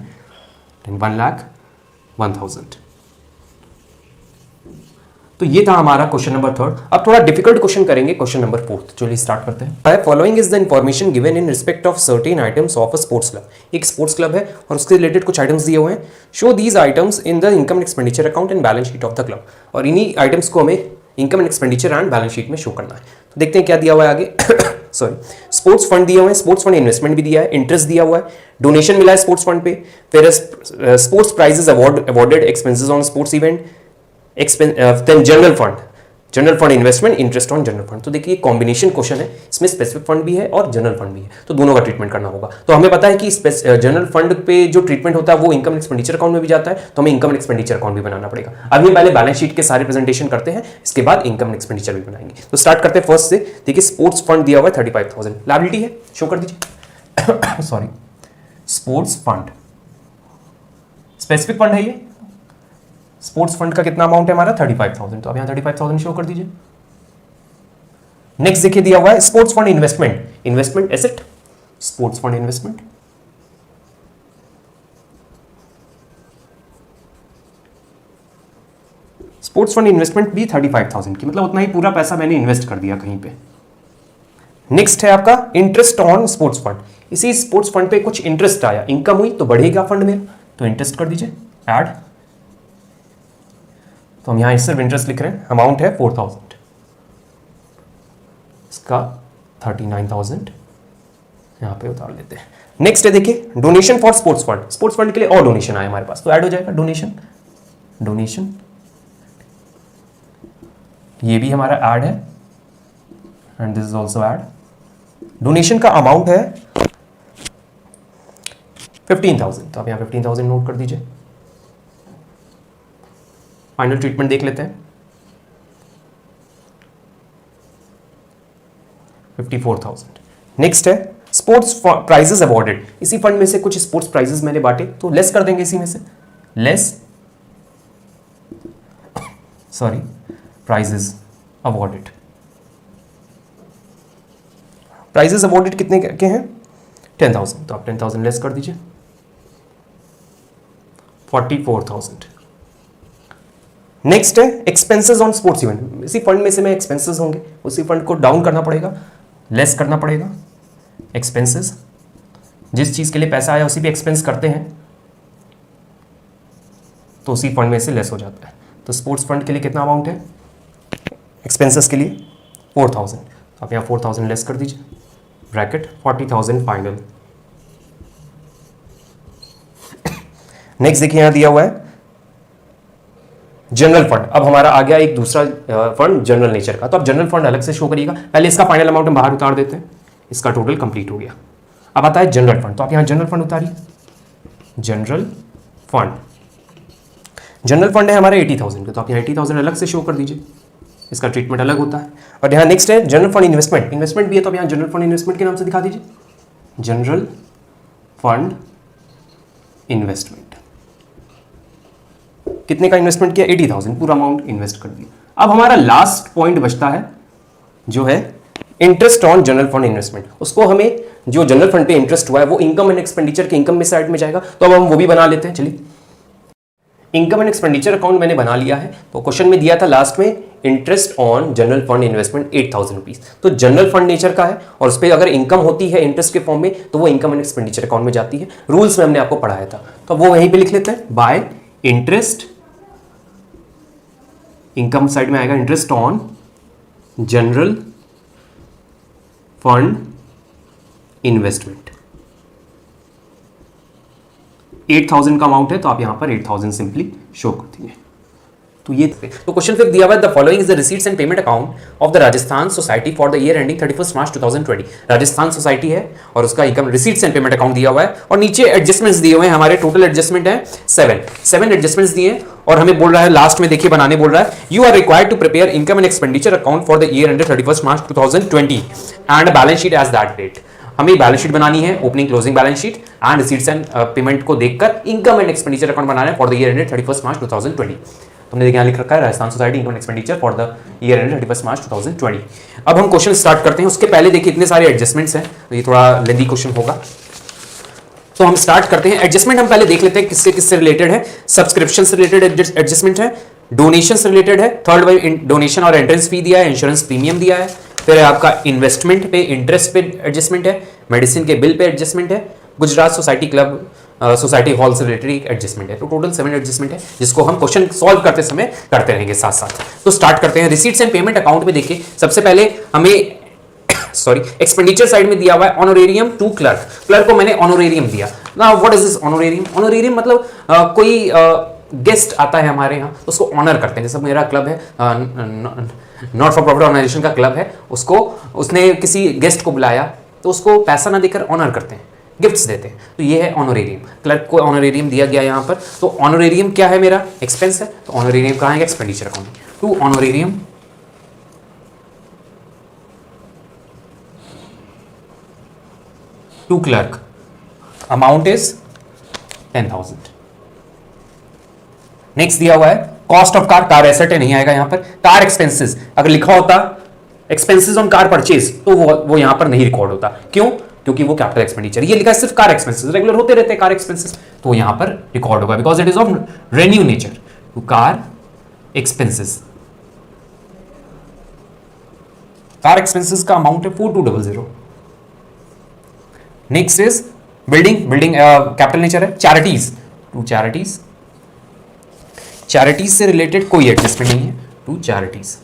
1,01,000। तो ये था हमारा क्वेश्चन नंबर थर्ड। अब थोड़ा डिफिकल्ट क्वेश्चन करेंगे, क्वेश्चन नंबर फोर्थ। चलिए स्टार्ट करते हैं। Following is the information given in respect of certain items of a sports club. एक स्पोर्ट्स क्लब है और उसके रिलेटेड कुछ आइटम्स दिए हुए हैं। Show these items in the income and expenditure account and balance sheet of the club. और इन्हीं आइटम्स को हमें income and expenditure and balance sheet में शो करना है। तो देखते हैं क्या दिया हुआ है आगे। सॉरी, स्पोर्ट्स फंड दिया हुआ है, स्पोर्ट्स फंड इन्वेस्टमेंट भी दिया है, इंटरेस्ट दिया हुआ है, डोनेशन मिला है स्पोर्ट्स फंड पे, फिर sports prizes awarded, expenses on sports event, then general fund investment, interest on general fund. तो देखिए कॉम्बिनेशन क्वेश्चन है, इसमें स्पेसिफिक फंड भी है और जनरल फंड भी है, तो दोनों का ट्रीटमेंट करना होगा। तो हमें पता है कि जनरल फंड पे जो ट्रीटमेंट होता है वो इनकम एक्सपेंडिचर अकाउंट में भी जाता है, तो हमें इनकम एक्सपेंडिचर अकाउंट भी बनाना पड़ेगा। अभी पहले बैलेंस शीट के सारे प्रेजेंटेशन करते हैं, इसके बाद इनकम एक्सपेंडिचर भी बनाएंगे। तो स्टार्ट करते हैं फर्स्ट से। देखिए स्पोर्ट्स फंड दिया हुआ है 35,000, लायबिलिटी है, शो कर दीजिए। Sorry, sports fund specific fund है ये। स्पोर्ट्स फंड का कितना अमाउंट है हमारा 35,000, तो आप यहां 35,000 शो कर दीजिए। नेक्स्ट देखिए दिया हुआ है sports fund investment asset, sports fund investment, sports fund investment भी 35,000 की, मतलब उतना ही पूरा पैसा मैंने इन्वेस्ट कर दिया कहीं पे। नेक्स्ट है आपका इंटरेस्ट ऑन स्पोर्ट्स फंड। इसी स्पोर्ट्स फंड पे कुछ इंटरेस्ट आया, इनकम हुई तो बढ़ेगा फंड में, तो इंटरेस्ट कर दीजिए ऐड। तो हम यहां सिर्फ इंटरेस्ट लिख रहे हैं, अमाउंट है 4,000, इसका 39,000 यहां पे उतार लेते हैं। नेक्स्ट है देखिए डोनेशन फॉर स्पोर्ट्स फंड के लिए और डोनेशन आया हमारे पास, तो ऐड हो जाएगा डोनेशन, ये भी हमारा ऐड है and this is also add. Donation का अमाउंट है 15,000, तो आप यहां 15,000 नोट कर दीजिए। फाइनल ट्रीटमेंट देख लेते हैं, 54,000। नेक्स्ट है स्पोर्ट्स प्राइजेस अवॉर्डेड। इसी फंड में से कुछ स्पोर्ट्स प्राइजेस मैंने बांटे, तो लेस कर देंगे इसी में से, प्राइजेस अवॉर्डेड। प्राइजेस अवॉर्डेड कितने के हैं 10,000, तो आप 10,000 लेस कर दीजिए 44,000। नेक्स्ट है एक्सपेंसेस ऑन स्पोर्ट्स इवेंट। इसी फंड में से मैं एक्सपेंसेस होंगे, उसी फंड को डाउन करना पड़ेगा, लेस करना पड़ेगा एक्सपेंसेस। जिस चीज के लिए पैसा आया उसी पे एक्सपेंस करते हैं, तो उसी फंड में से लेस हो जाता है। तो स्पोर्ट्स फंड के लिए कितना अमाउंट है, एक्सपेंसेस के लिए 4000, तो आप यहाँ 4000 लेस कर दीजिए, ब्रैकेट 40,000 फाइनल। नेक्स्ट देखिए यहाँ दिया हुआ है जनरल फंड। अब हमारा आ गया एक दूसरा फंड जनरल नेचर का, तो अब जनरल फंड अलग से शो करिएगा। पहले इसका फाइनल अमाउंट हम बाहर उतार देते हैं, इसका टोटल कंप्लीट हो गया। अब आता है जनरल फंड, तो आप यहाँ जनरल फंड उतारिए, जनरल फंड। जनरल फंड है हमारे 80,000 का, तो आप यहाँ 80,000 अलग से शो कर दीजिए, इसका ट्रीटमेंट अलग होता है। और यहाँ नेक्स्ट है जनरल फंड इन्वेस्टमेंट, इन्वेस्टमेंट भी है, तो आप यहाँ जनरल फंड इन्वेस्टमेंट के नाम से दिखा दीजिए, जनरल फंड इन्वेस्टमेंट। कितने का इन्वेस्टमेंट किया, 80,000, पूरा अमाउंट इन्वेस्ट कर दिया। अब हमारा लास्ट पॉइंट बचता है जो है interest on general fund investment. उसको हमें जो जनरल फंड पे इंटरेस्ट हुआ है वो इनकम एंड एक्सपेंडिचर के इनकम में साइड में जाएगा, तो अब हम वो भी बना लेते हैं। चलिए, इनकम एंड एक्सपेंडिचर अकाउंट मैंने बना लिया है। तो क्वेश्चन में दिया था लास्ट में interest on general fund investment 8,000 rupees, तो जनरल फंड नेचर का है और उस पर अगर इनकम होती है इंटरेस्ट के फॉर्म में तो वो इनकम एंड एक्सपेंडिचर अकाउंट में जाती है। रूल्स में हमने आपको पढ़ाया था, तो वो वहीं पे लिख लेते हैं, बाय इंटरेस्ट, इनकम साइड में आएगा interest on general fund investment. 8,000 का अमाउंट है, तो आप यहां पर 8,000 सिंपली शो कर देंगे। तो ये तो क्वेश्चन फिर दिया हुआ है, the following is the receipts and payment account of the Rajasthan society for the year ending 31 March 2020। Rajasthan society है और उसका income receipts and payment account दिया हुआ है, और नीचे एडजस्टमेंट्स दिए हुए हैं। हमारे टोटल एडजस्टमेंट है 7 एडजस्टमेंट्स दिए, और हमें बोल रहा है लास्ट में देखिए बनाने बोल रहा है, you are required to prepare income and expenditure account for the year ended 31 March 2020 and balance sheet as that date. हमें बैलेंस शीट बनानी है, opening closing balance sheet and receipts and payment को देखकर इनकम एंड एक्सपेंडिचर अकाउंट बनाना है for the year ended 31 March 2020। हमने देखिए यहाँ लिख रखा है Rajasthan society income expenditure for the year ended 31 March 2020। अब हम क्वेश्चन स्टार्ट करते हैं। उसके पहले देखिए इतने सारे एडजस्टमेंट्स हैं, तो ये थोड़ा लेंथी क्वेश्चन होगा, तो हम स्टार्ट करते हैं। एडजस्टमेंट हम पहले देख लेते हैं किससे किससे रिलेटेड है। सब्सक्रिप्शन से रिलेटेड एडजस्टमेंट है, डोनेशन से रिलेटेड है, थर्ड बाई डोनेशन और एंट्रेंस फी दिया है, इंश्योरेंस प्रीमियम दिया है, फिर है आपका इन्वेस्टमेंट पे इंटरेस्ट पे एडजस्टमेंट है, मेडिसिन के बिल पे एडजस्टमेंट है, Gujarat society club society hall से रिलेटेड एडजस्टमेंट है। तो टोटल 7 एडजस्टमेंट है, जिसको हम क्वेश्चन सॉल्व करते समय करते रहेंगे साथ साथ। तो स्टार्ट करते हैं। रिसीट्स एंड पेमेंट अकाउंट में देखिए सबसे पहले हमें एक्सपेंडिचर साइड में दिया हुआ है ऑनोरेरियम टू क्लर्क। क्लर्क को मैंने ऑनोरेरियम दिया। Now what is this honorarium? Honorarium मतलब कोई गेस्ट आता है हमारे यहाँ, उसको ऑनर करते हैं। जैसे मेरा क्लब है, नॉट फॉर प्रॉफिट ऑर्गेनाइजेशन का क्लब है, उसको उसने किसी गेस्ट को बुलाया तो उसको पैसा ना देकर ऑनर करते हैं, गिफ्ट्स देते हैं, तो ये है ऑनोरेरियम। क्लर्क को ऑनोरेरियम दिया गया यहाँ पर। तो ऑनोरेरियम क्या है, मेरा एक्सपेंस है, तो ऑनोरेरियम कहाँ है, expenditure account. To honorarium to clerk, amount is 10,000। Next दिया हुआ है cost of car, car asset है, नहीं आएगा यहां पर। कार एक्सपेंसेस, अगर लिखा होता एक्सपेंसेस ऑन कार परचेज तो वो यहां पर नहीं रिकॉर्ड होता। क्यों? क्योंकि वो कैपिटल एक्सपेंडिचर, ये लिखा है सिर्फ कार एक्सपेंसेस, रेगुलर होते रहते हैं कार एक्सपेंसेस, तो यहां पर रिकॉर्ड होगा because it is of revenue nature. तो कार एक्सपेंसेस, कार एक्सपेंसेस का अमाउंट है 4200। Next is building, building capital nature है। चैरिटीज, टू चैरिटीज, चैरिटीज से रिलेटेड कोई एडजस्टमेंट नहीं है, टू चैरिटीज।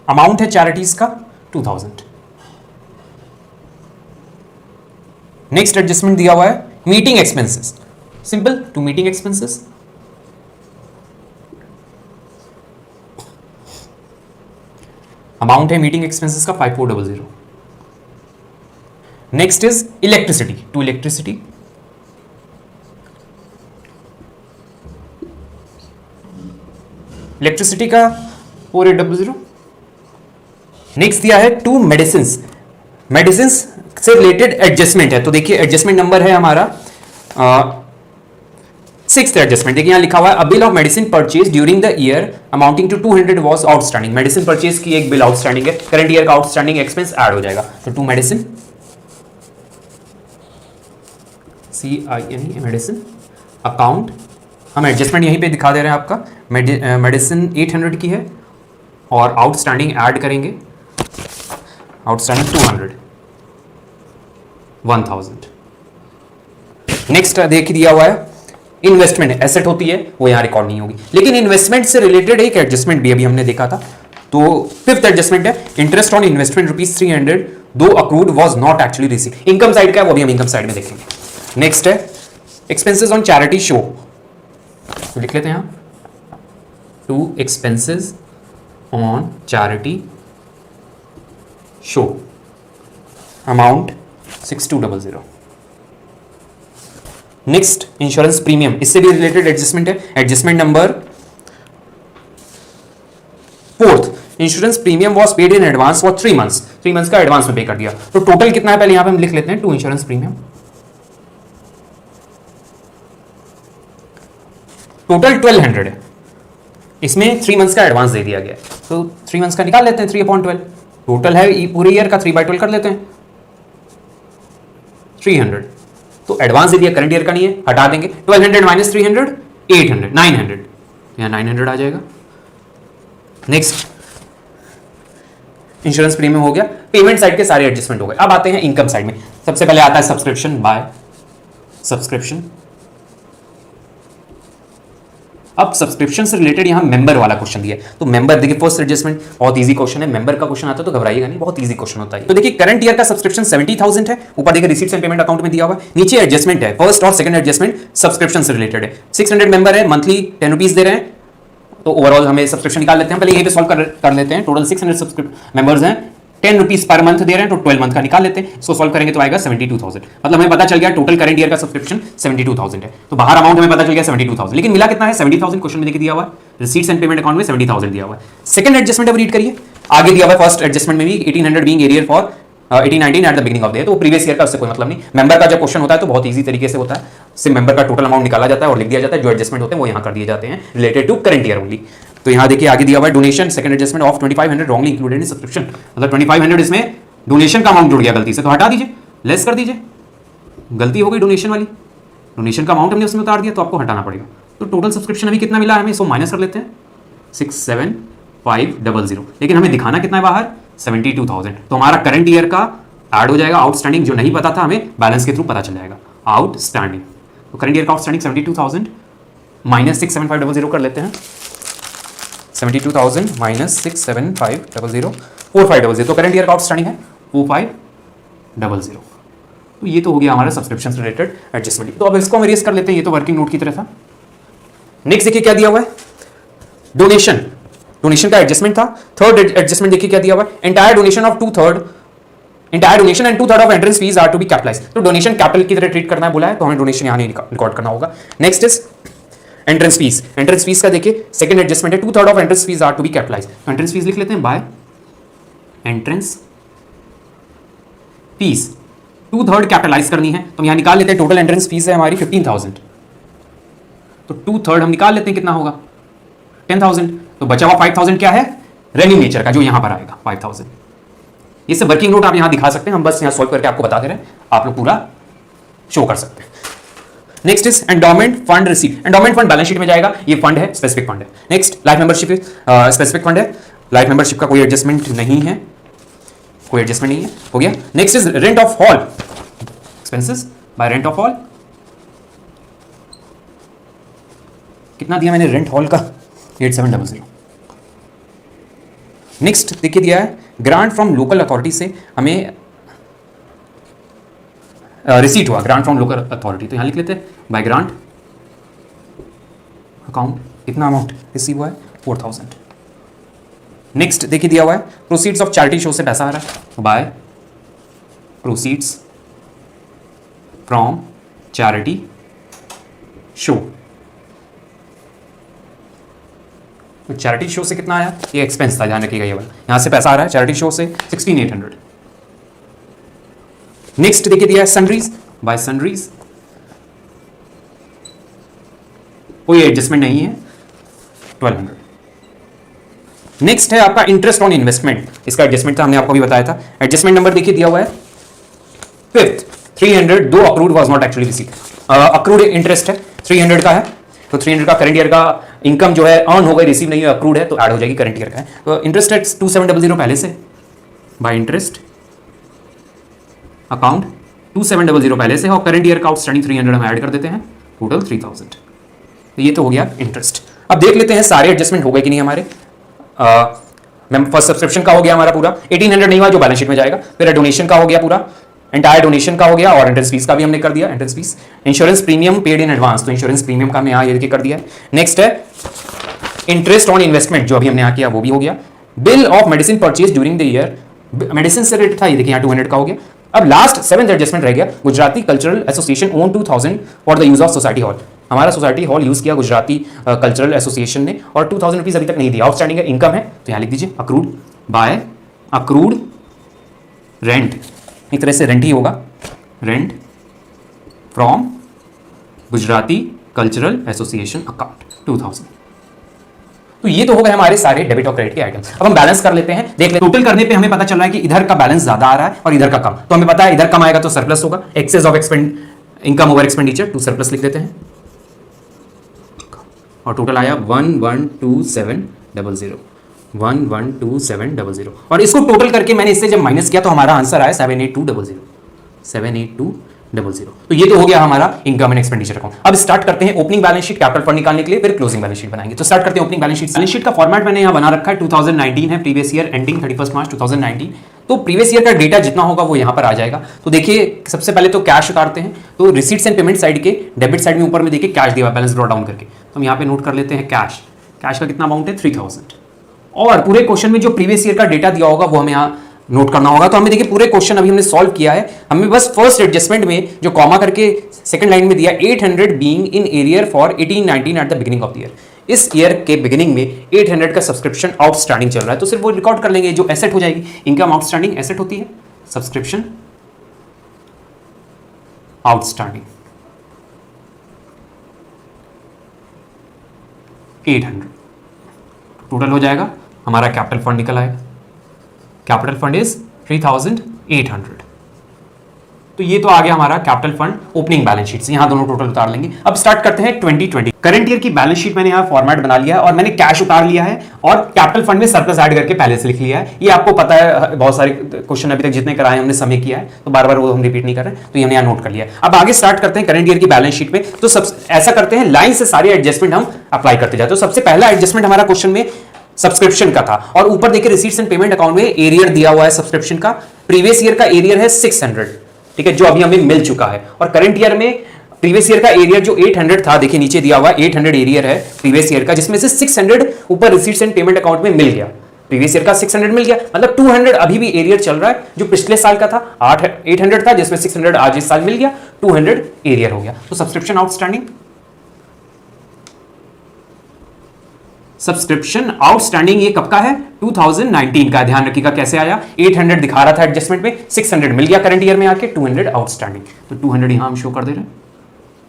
अमाउंट है चैरिटीज का 2000। नेक्स्ट एडजस्टमेंट दिया हुआ है meeting expenses, simple to meeting expenses. Amount है मीटिंग एक्सपेंसेस का 5400। Next is electricity, to electricity. Electricity का 4800। नेक्स्ट दिया है टू मेडिसिन, मेडिसिन से रिलेटेड एडजस्टमेंट है, तो देखिए एडजस्टमेंट नंबर है हमारा 6th एडजस्टमेंट। देखिए यहां लिखा हुआ है a bill of medicine purchase during the year amounting to 200 was outstanding. Medicine purchase की एक बिल आउटस्टैंडिंग है, करंट ईयर का आउटस्टैंडिंग एक्सपेंस ऐड हो जाएगा। तो to medicine, CINE medicine account, हम एडजस्टमेंट यहीं पे दिखा दे रहे हैं आपका। मेडिसिन 800 की है और आउटस्टैंडिंग ऐड करेंगे, आउटस्टैंडिंग 200। 1000। नेक्स्ट देख दिया हुआ है इन्वेस्टमेंट, एसेट होती है वो यहां रिकॉर्ड नहीं होगी, लेकिन इन्वेस्टमेंट से रिलेटेड एक एडजस्टमेंट भी अभी हमने देखा था। तो फिफ्थ एडजस्टमेंट है इंटरेस्ट ऑन इन्वेस्टमेंट ₹300 दो accrued was not actually receive. Income side का है, वो भी हम इनकम साइड में देखेंगे। नेक्स्ट है एक्सपेंसेस ऑन चैरिटी शो, तो लिख लेते हैं यहां to expenses on charity show amount 6200। Next insurance premium, इससे भी रिलेटेड एडजस्टमेंट है, adjustment number 4th, insurance premium was paid in advance for 3 months, 3 months का एडवांस में पे कर दिया। तो टोटल कितना है पहले यहां पे हम लिख लेते हैं, टू इंश्योरेंस प्रीमियम, टोटल 1200 है, इसमें 3 मंथ्स का एडवांस दे दिया गया, तो 3 मंथ्स का निकाल लेते हैं 3/12, टोटल है पूरे ईयर का 3/12 कर लेते हैं 300, तो एडवांस दे दिया, करंट ईयर का नहीं है, हटा देंगे 1200 माइनस 300 800 900, यहां 900 आ जाएगा। नेक्स्ट इंश्योरेंस प्रीमियम हो गया, पेमेंट साइड के सारे एडजस्टमेंट हो गए। अब आते हैं इनकम साइड में, सबसे पहले आता है सब्सक्रिप्शन बाय सब्सक्रिप्शन। अब सब्सक्रिप्शन से रिलेटेड यहां मेंबर वाला क्वेश्चन दिया है, तो मेंबर देखिए फर्स्ट एडजस्टमेंट बहुत इजी क्वेश्चन है, मेंबर का क्वेश्चन आता है तो घबराइएगा नहीं, बहुत इजी क्वेश्चन होता है। तो देखिए करंट ईयर का सब्सक्रिप्शन 70,000 है, ऊपर देखिए रिसीट्स एंड पेमेंट अकाउंट में दिया हुआ है, नीचे एडजस्टमेंट है, फर्स्ट और सेकंड एडजस्टमेंट सब्सक्रिप्शन से रिलेटेड है। 600 मेंबर है, मंथली 10 रुपीज दे रहे हैं, तो ओवरऑल हमें सब्सक्रिप्शन निकाल लेते हैं, पहले यहीं पे सॉल्व कर लेते हैं। टोटल 600 मेंबर्स हैं, 10 रुपीज पर मंथ दे रहे हैं, तो 12 मंथ का निकाल लेते हैं, इसको सॉल्व करेंगे तो आएगा 72,000, मतलब हमें पता चल गया टोटल करंट ईयर का सब्सक्रिप्शन 72,000 है। तो बाहर अमाउंट हमें पता चल गया 72,000, लेकिन मिला कितना है 70,000, क्वेश्चन में देखिए दिया हुआ है, रिसीट्स एंड पेमेंट अकाउंट में 70,000 दिया हुआ है। सेकंड एडजस्टमेंट अब रीड करिए, आगे दिया हुआ है फर्स्ट एडजस्टमेंट में भी 1800 being arrear for 1819 at the beginning of the year, तो प्रीवियस ईयर का उससे कोई मतलब नहीं। मेंबर का जब क्वेश्चन होता है तो बहुत इजी तरीके से होता है, सिर्फ मेंबर का टोटल अमाउंट निकाला जाता है और लिख दिया जाता है, जो एडजस्टमेंट होते हैं वो यहां कर दिए जाते हैं related to current year only. तो यहां देखिए आगे दिया हुआ है donation second adjustment of 2500 wrongly included in subscription, मतलब 2500 इसमें डोनेशन का अमाउंट जुड़ गया गलती से, तो हटा दीजिए, लेस कर दीजिए, गलती हो गई डोनेशन वाली, डोनेशन का अमाउंट हमने उसमें उतार दिया तो आपको हटाना पड़ेगा। तो टोटल सब्सक्रिप्शन अभी कितना मिला है हमें, इसको माइनस कर लेते हैं 67500, लेकिन हमें दिखाना कितना है बाहर 72,000, तो हमारा करंट ईयर का ऐड हो जाएगा, आउटस्टैंडिंग जो नहीं पता था हमें बैलेंस के थ्रू पता चल जाएगा, आउटस्टैंडिंग। तो करंट ईयर का आउटस्टैंडिंग 72,000 माइनस 67500 कर लेते हैं, 72,000 माइनस 67500 4500, तो करंट ईयर का आउटस्टैंडिंग है 4500। तो ये तो हो गया हमारा सब्सक्रिप्शन से रिलेटेड एडजस्टमेंट। तो अब इसको हम इरेज कर लेते हैं, ये तो वर्किंग नोट की तरह था। नेक्स्ट देखिए क्या दिया हुआ है, डोनेशन, डोनेशन का एडजस्टमेंट था। थर्ड एडजस्टमेंट देखिए क्या दिया हुआ है, entire donation of 2/3 entire donation and 2/3 of entrance fees are to be capitalised, तो डोनेशन कैपिटल की तरह ट्रीट करना है बोला है, तो हमें डोनेशन यहां नहीं रिकॉर्ड करना होगा। Next is entrance fees, entrance fees का देखिए सेकंड एडजस्टमेंट है 2/3 of entrance fees are to be capitalised, तो एंट्रेंस फीस लिख लेते हैं बाय एंट्रेंस फीस 2/3 कैपिटलाइज करनी है, तो हम यहां निकाल लेते हैं, टोटल एंट्रेंस फीस है हमारी 15,000, तो 2/3 हम निकाल लेते हैं, कितना होगा 10,000, तो बचा हुआ 5,000 क्या है रेन्यू नेचर का, जो यहां पर आएगा 5,000। ये सब वर्किंग नोट आप यहां दिखा सकते हैं, हम बस यहां सॉल्व करके आपको बता दे रहे हैं, आप लोग पूरा शो कर सकते हैं। Next is endowment fund receipt, endowment fund balance sheet में जाएगा, ये फंड है स्पेसिफिक फंड है। Next life membership specific fund है, लाइफ मेंबरशिप का कोई एडजस्टमेंट नहीं है, कोई एडजस्टमेंट नहीं है, हो गया। Next is rent of hall, expenses bye rent of hall, कितना दिया मैंने रेंट हॉल का 8700। नेक्स्ट देखिए दिया है ग्रांट फ्रॉम लोकल अथॉरिटी से हमें रिसीट हुआ, ग्रांट फ्रॉम लोकल अथॉरिटी, तो यहां लिख लेते हैं बाय ग्रांट अकाउंट कितना अमाउंट रिसीव हुआ है 4,000। नेक्स्ट देखिए दिया हुआ है प्रोसीड्स ऑफ चैरिटी शो से पैसा आ रहा है, by proceeds from charity show, तो चैरिटी शो से कितना आया, ये एक्सपेंस था ध्यान रखिएगा, ये वाला यहां से पैसा आ रहा है चैरिटी शो से 16,800। नेक्स्ट देखिए दिया है सनरीज, बाय सनरीज कोई एडजस्टमेंट नहीं है 1200। नेक्स्ट है आपका इंटरेस्ट ऑन इन्वेस्टमेंट, इसका एडजस्टमेंट था हमने आपको भी बताया था, एडजस्टमेंट नंबर देखिए दिया हुआ है 5th 300 दो accrued was not actually received, accrued interest है 300 का है, तो 300 का करंट ईयर का इनकम जो है अर्न हो गई, रिसीव नहीं है, अक्रूड है, तो ऐड हो जाएगी करंट ईयर का है। तो इंटरेस्ट रेट 2700 पहले से बाय इंटरेस्ट अकाउंट 2700 पहले से और करंट ईयर का आउटस्टैंडिंग 300 हम ऐड कर देते हैं, टोटल 3000। तो ये तो हो गया इंटरेस्ट। अब देख लेते हैं सारे एडजस्टमेंट हो गए कि नहीं हमारे। फर्स्ट सब्सक्रिप्शन का हो गया हमारा पूरा, 1800 नहीं हुआ जो बैलेंस शीट में जाएगा। फिर डोनेशन का हो गया पूरा, एंटायर डोनेशन का हो गया, और एंट्रेंस फीस का भी हमने कर दिया, entrance fees. Insurance premium paid in advance, तो इंश्योरेंस प्रीमियम का हमने यहाँ ये कर दिया है। नेक्स्ट है इंटरेस्ट ऑन इन्वेस्टमेंट, जो अभी हमने यहाँ किया वो भी हो गया। Bill of medicine purchase during the year, medicine से रेट था ये, देखिए यहाँ 200 का हो गया। अब लास्ट 7th एडजस्टमेंट रह गया, Gujarati cultural association own 2000 for the use of society hall. हमारा सोसाइटी हॉल यूज किया गुजराती कल्चरल एसोसिएशन ने, और 2000 रुपीज अभी तक नहीं दिया। आउटस्टैंडिंग इनकम है, तो यहाँ लिख दीजिए अक्रूड बाय अक्रूड रेंट, एक तरह से रेंट ही होगा, rent from Gujarati cultural association account 2000। तो ये तो हो गए हमारे सारे डेबिट और क्रेडिट के आइटम। अब हम बैलेंस कर लेते हैं, देख ले टोटल करने पे हमें पता चल रहा है कि इधर का बैलेंस ज्यादा आ रहा है और इधर का कम। तो हमें पता है इधर कम आएगा तो सरप्लस होगा, excess of income over expenditure to surplus लिख देते हैं, और टोटल आया 112700, 112700। और इसको टोटल करके मैंने इससे जब माइनस किया तो हमारा आंसर आया 78200, 78200। तो ये तो हो गया हमारा इनकम एंड एक्सपेंडिचर अकाउंट। अब स्टार्ट करते हैं opening balance sheet, capital fund निकालने के लिए, फिर क्लोजिंग बैलेंस शीट बनाएंगे। तो स्टार्ट करते हैं opening balance sheet. Balance sheet का फॉर्मेट मैंने यहाँ बना रखा है, 2019 है, प्रीवियस ईयर एंडिंग 31 मार्च 2019। तो प्रीवियस ईयर का डेटा जितना होगा वो यहाँ पर आ जाएगा। तो देखिए सबसे पहले तो कैश उतारते हैं, तो रिसीट्स एंड पेमेंट साइड के डेबिट साइड में ऊपर में देखिए कैश दिया बैलेंस ड्रॉ डाउन करके, तो हम यहाँ पे नोट कर लेते हैं कैश। कैश का कितना अमाउंट है 3000, और पूरे क्वेश्चन में जो प्रीवियस ईयर का डेटा दिया होगा वो हमें यहाँ नोट करना होगा। तो हमें देखिए पूरे क्वेश्चन अभी हमने सॉल्व किया है, हमें बस फर्स्ट एडजस्टमेंट में जो कॉमा करके सेकंड लाइन में दिया 800 being in arrear for 18-19 at the beginning of the year, इस ईयर के बिगिनिंग में 800 का सब्सक्रिप्शन आउटस्टैंडिंग चल रहा है, तो सिर्फ वो रिकॉर्ड कर लेंगे, जो एसेट हो जाएगी। इनकम आउटस्टैंडिंग एसेट होती है, सब्सक्रिप्शन आउटस्टैंडिंग 800 टोटल हो जाएगा, हमारा कैपिटल फंड निकल आएगा। Capital fund is 3800। तो ये तो आ गया हमारा capital fund opening balance sheet से, यहां दोनों टोटल उतार लेंगे। अब स्टार्ट करते हैं 2020 करंट ईयर की बैलेंस शीट। मैंने यहां फॉर्मेट बना लिया है और मैंने कैश उतार लिया है और कैपिटल फंड में सरप्लस ऐड करके पहले से लिख लिया है। ये आपको पता है, बहुत सारे क्वेश्चन अभी तक जितने कराए हमने समय किया है, तो बार बार वो हम रिपीट नहीं कर रहे, तो ये हमने यहां नोट कर लिया है। अब आगे स्टार्ट करते हैं करंट ईयर की बैलेंस शीट में। तो सब ऐसा करते हैं, लाइन से सारे एडजस्टमेंट हम अप्लाई करते जाते हैं। तो सबसे पहला एडजस्टमेंट हमारा क्वेश्चन में सब्सक्रिप्शन का था, और ऊपर देखिए रिसीट्स एंड पेमेंट अकाउंट में एरियर दिया हुआ है सब्सक्रिप्शन का। प्रीवियस ईयर का एरियर है 600, ठीक है, जो अभी हमें मिल चुका है। और करंट ईयर में प्रीवियस ईयर का एरियर जो 800 था, देखिए नीचे दिया हुआ 800 एरियर है प्रीवियस ईयर का, जिसमें से 600 ऊपर रिसीट्स एंड पेमेंट अकाउंट में मिल गया। प्रीवियस ईयर का 600 मिल गया, मतलब 200 अभी भी एरियर चल रहा है, जो पिछले साल का था 800 था, जिसमें 600 आज इस साल मिल गया, 200 एरियर हो गया। तो सब्सक्रिप्शन आउटस्टैंडिंग, सब्सक्रिप्शन आउटस्टैंडिंग ये कब का है 2019 का, ध्यान रखिएगा कैसे आया, 800 दिखा रहा था एडजस्टमेंट में, 600 मिल गया करंट ईयर में आके, 200 आउटस्टैंडिंग। तो 200 यहां हम शो कर दे रहे हैं।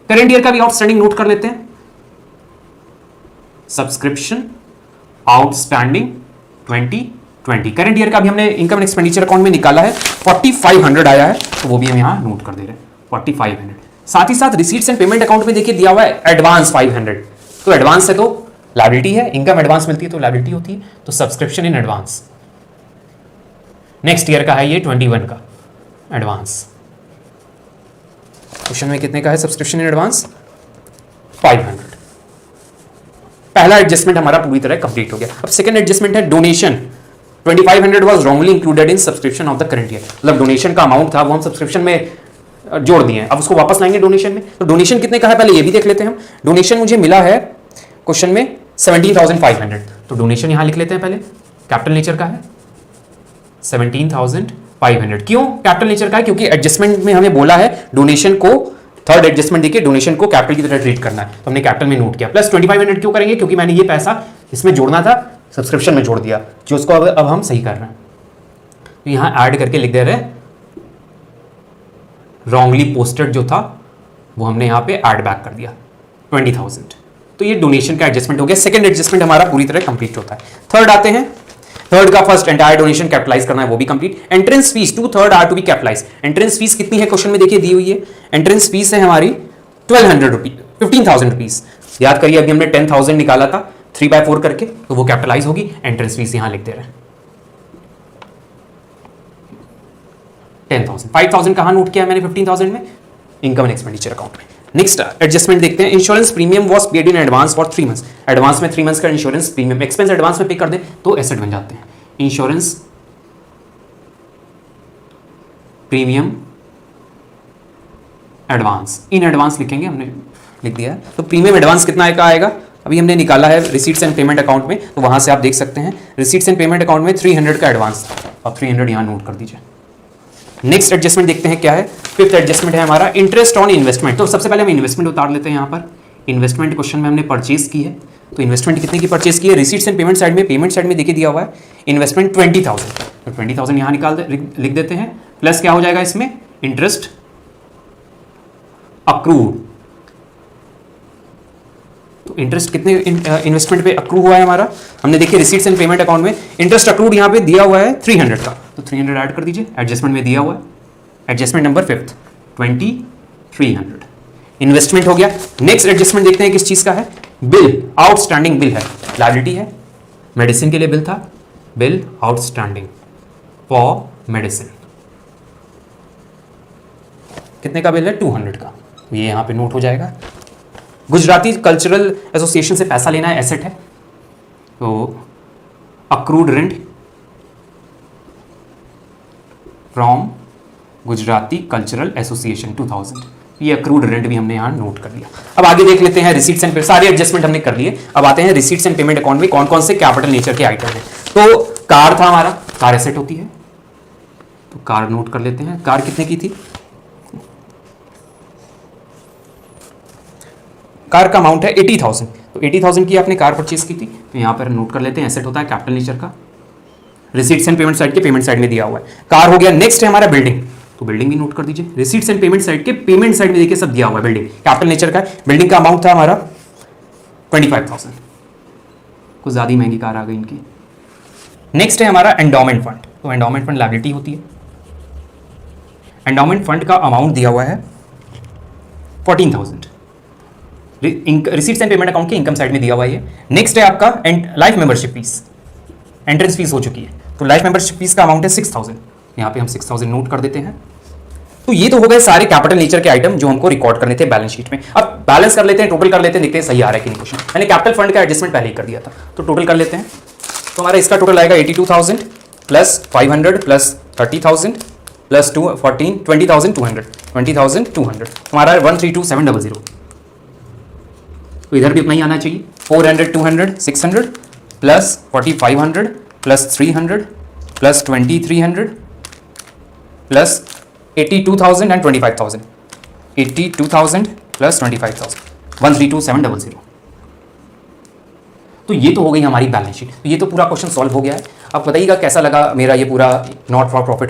करंट ईयर का भी आउटस्टैंडिंग नोट कर लेते हैं, सब्सक्रिप्शन आउटस्टैंडिंग 2020। करंट ईयर का भी हमने इनकम एंड एक्सपेंडिचर अकाउंट में निकाला है, 4500 आया है, तो वो भी हम यहां नोट कर दे रहे हैं 4500। साथ ही साथ रिसीट्स एंड पेमेंट अकाउंट में देखिए दिया हुआ है एडवांस 500, तो एडवांस है तो लायबिलिटी है, इनकम एडवांस मिलती है तो लायबिलिटी होती है, तो subscription in advance. Next year का है ये 21 का एडवांस। क्वेश्चन में कितने का है सब्सक्रिप्शन इन एडवांस 500। पहला एडजस्टमेंट हमारा पूरी तरह कंप्लीट हो गया। अब सेकंड एडजस्टमेंट है donation. 2500 was wrongly included in subscription of the current year, मतलब डोनेशन का अमाउंट था वो हम सब्सक्रिप्शन में जोड़ दिए हैं, अब उसको वापस लाएंगे डोनेशन में। तो डोनेशन कितने का है पहले ये भी देख लेते हैं हम। डोनेशन मुझे मिला है क्वेश्चन में 17,500, तो डोनेशन यहां लिख लेते हैं पहले, कैपिटल नेचर का है 17,500। क्यों कैपिटल नेचर का है? क्योंकि एडजस्टमेंट में हमें बोला है डोनेशन को, थर्ड एडजस्टमेंट देखिए, डोनेशन को कैपिटल की तरह ट्रीट करना है, तो हमने कैपिटल में नोट किया। प्लस 2500 क्यों करेंगे? क्योंकि मैंने ये पैसा इसमें जोड़ना था, सब्सक्रिप्शन में जोड़ दिया, जो उसको अब हम सही कर रहे हैं, तो यहां ऐड करके लिख दे रहे हैं रॉन्गली पोस्टेड जो था वो हमने यहां पे ऐड बैक कर दिया 20,000। तो ये डोनेशन का एडजस्टमेंट हो गया। सेकंड एडजस्टमेंट हमारा पूरी तरह कंप्लीट होता है। थर्ड आते हैं, थर्ड का फर्स्ट एंटायर डोनेशन कैपिटलाइज करना है, वो भी complete. Entrance fees 2/3 are to be capitalise. Entrance fees कितनी है क्वेश्चन में देखिए दी हुई है, एंट्रेंस फीस है हमारी 1200 रुपीज, 15,000 रुपीज। याद करिए अभी हमने 10,000 निकाला था 3/4 करके, तो वो कैपिटलाइज होगी। एंट्रेंस फीस यहां लिख दे रहे हैं। 10,000। 5,000 कहाँ नोट किया मैंने 15,000 में? इनकम एंड एक्सपेंडिचर अकाउंट में। नेक्स्ट एडजस्टमेंट देखते हैं। Insurance premium was paid in advance for 3 months. Advance में 3 मंथ्स का इंश्योरेंस प्रीमियम एक्सपेंस एडवांस में पे कर दे तो एसेट बन जाते हैं। Insurance premium advance, in advance लिखेंगे, हमने लिख दिया है। तो प्रीमियम एडवांस कितना का आएगा? अभी हमने निकाला है रिसीट्स एंड पेमेंट अकाउंट में, तो वहां से आप देख सकते हैं रिसीट्स एंड पेमेंट अकाउंट में 300 का एडवांस था। अब 300 यहां नोट कर दीजिए। नेक्स्ट एडजस्टमेंट देखते हैं क्या है। फिफ्थ एडजस्टमेंट है हमारा इंटरेस्ट ऑन इन्वेस्टमेंट। तो सबसे पहले हम इन्वेस्टमेंट उतार लेते हैं यहाँ पर। इन्वेस्टमेंट क्वेश्चन में हमने परचेज की है, तो इन्वेस्टमेंट कितने की परचेज की है? रिसीट्स एंड पेमेंट साइड में, पेमेंट साइड में देखिए दिया हुआ है इन्वेस्टमेंट 20,000, तो 20,000 यहाँ लिख देते हैं। प्लस क्या हो जाएगा इसमें? Interest accrued. तो इंटरेस्ट कितने इन्वेस्टमेंट पे अक्रू हुआ है हमारा? हमने देखिए रिसीट्स एंड पेमेंट अकाउंट में इंटरेस्ट अक्रूड यहाँ पे दिया हुआ है 300 का, तो 300 ऐड कर दीजिए। एडजस्टमेंट में दिया हुआ है, एडजस्टमेंट नंबर 5 2300 इन्वेस्टमेंट हो गया। नेक्स्ट एडजस्टमेंट देखते हैं किस चीज का है। बिल आउटस्टैंडिंग बिल है, लायबिलिटी है, मेडिसिन के लिए बिल था, बिल आउटस्टैंडिंग फॉर मेडिसिन। कितने का बिल है? 200 का, ये यहां पे नोट हो जाएगा। गुजराती कल्चरल एसोसिएशन से पैसा लेना है, एसेट है, तो accrued rent from Gujarati cultural association 2000, ये अक्रूड रेंट भी हमने यहां नोट कर लिया। अब आगे देख लेते हैं रिसीट्स एंड, सारे एडजस्टमेंट हमने कर लिए। अब आते हैं रिसीट्स एंड पेमेंट अकाउंट में कौन कौन से कैपिटल नेचर के आइटम है। तो कार था हमारा, कार एसेट होती है, तो कार नोट कर लेते हैं। कार कितने की थी? कार का अमाउंट है 80,000, तो 80,000 की आपने कार परचेज की थी, तो यहां पर नोट कर लेते हैं। एसेट होता है कैपिटल नेचर का, रिसीट्स एंड पेमेंट साइड के पेमेंट साइड में दिया हुआ है। कार हो गया। नेक्स्ट है हमारा बिल्डिंग, तो बिल्डिंग भी नोट कर दीजिए। रिसीट्स एंड पेमेंट साइड के पेमेंट साइड में देखिए सब दिया हुआ है, बिल्डिंग कैपिटल नेचर का। बिल्डिंग का अमाउंट था हमारा 25,000, कुछ ज्यादा ही महंगी कार आ गई इनकी। नेक्स्ट है हमारा एंडोमेंट फंड, तो एंडोमेंट फंड लायबिलिटी होती है। एंडोमेंट फंड का अमाउंट दिया हुआ है 14,000, रिसीट्स एंड पेमेंट अकाउंट के इनकम साइड में दिया हुआ है। नेक्स्ट है आपका life membership fees, entrance fees हो चुकी है, तो लाइफ मेंबरशिप फीस का अमाउंट है 6,000, यहाँ पे हम 6,000 नोट कर देते हैं। तो ये तो हो गए सारे कैपिटल नेचर के आइटम जो हमको रिकॉर्ड करने थे बैलेंस शीट में। अब बैलेंस कर लेते हैं, टोटल कर लेते हैं, देखते हैं सही आ रहा है कि नहीं क्वेश्चन। मैंने कैपिटल फंड का एडजस्टमेंट पहले ही कर दिया था, तो टोटल कर लेते हैं। तो हमारा इसका टोटल आएगा 82,000 प्लस 500 प्लस 30,000 प्लस 20,200 हमारा 132,700। तो इधर भी उतना ही आना चाहिए। 400 200 600 plus 4,500 plus 300 plus 2,300 plus 82,000 and 25,000, 82,000 plus 25,000, 132,700। तो ये तो हो गई हमारी बैलेंस शीट। तो ये तो पूरा क्वेश्चन सॉल्व हो गया है। अब बताइएगा कैसा लगा मेरा ये पूरा नॉट फॉर प्रॉफिट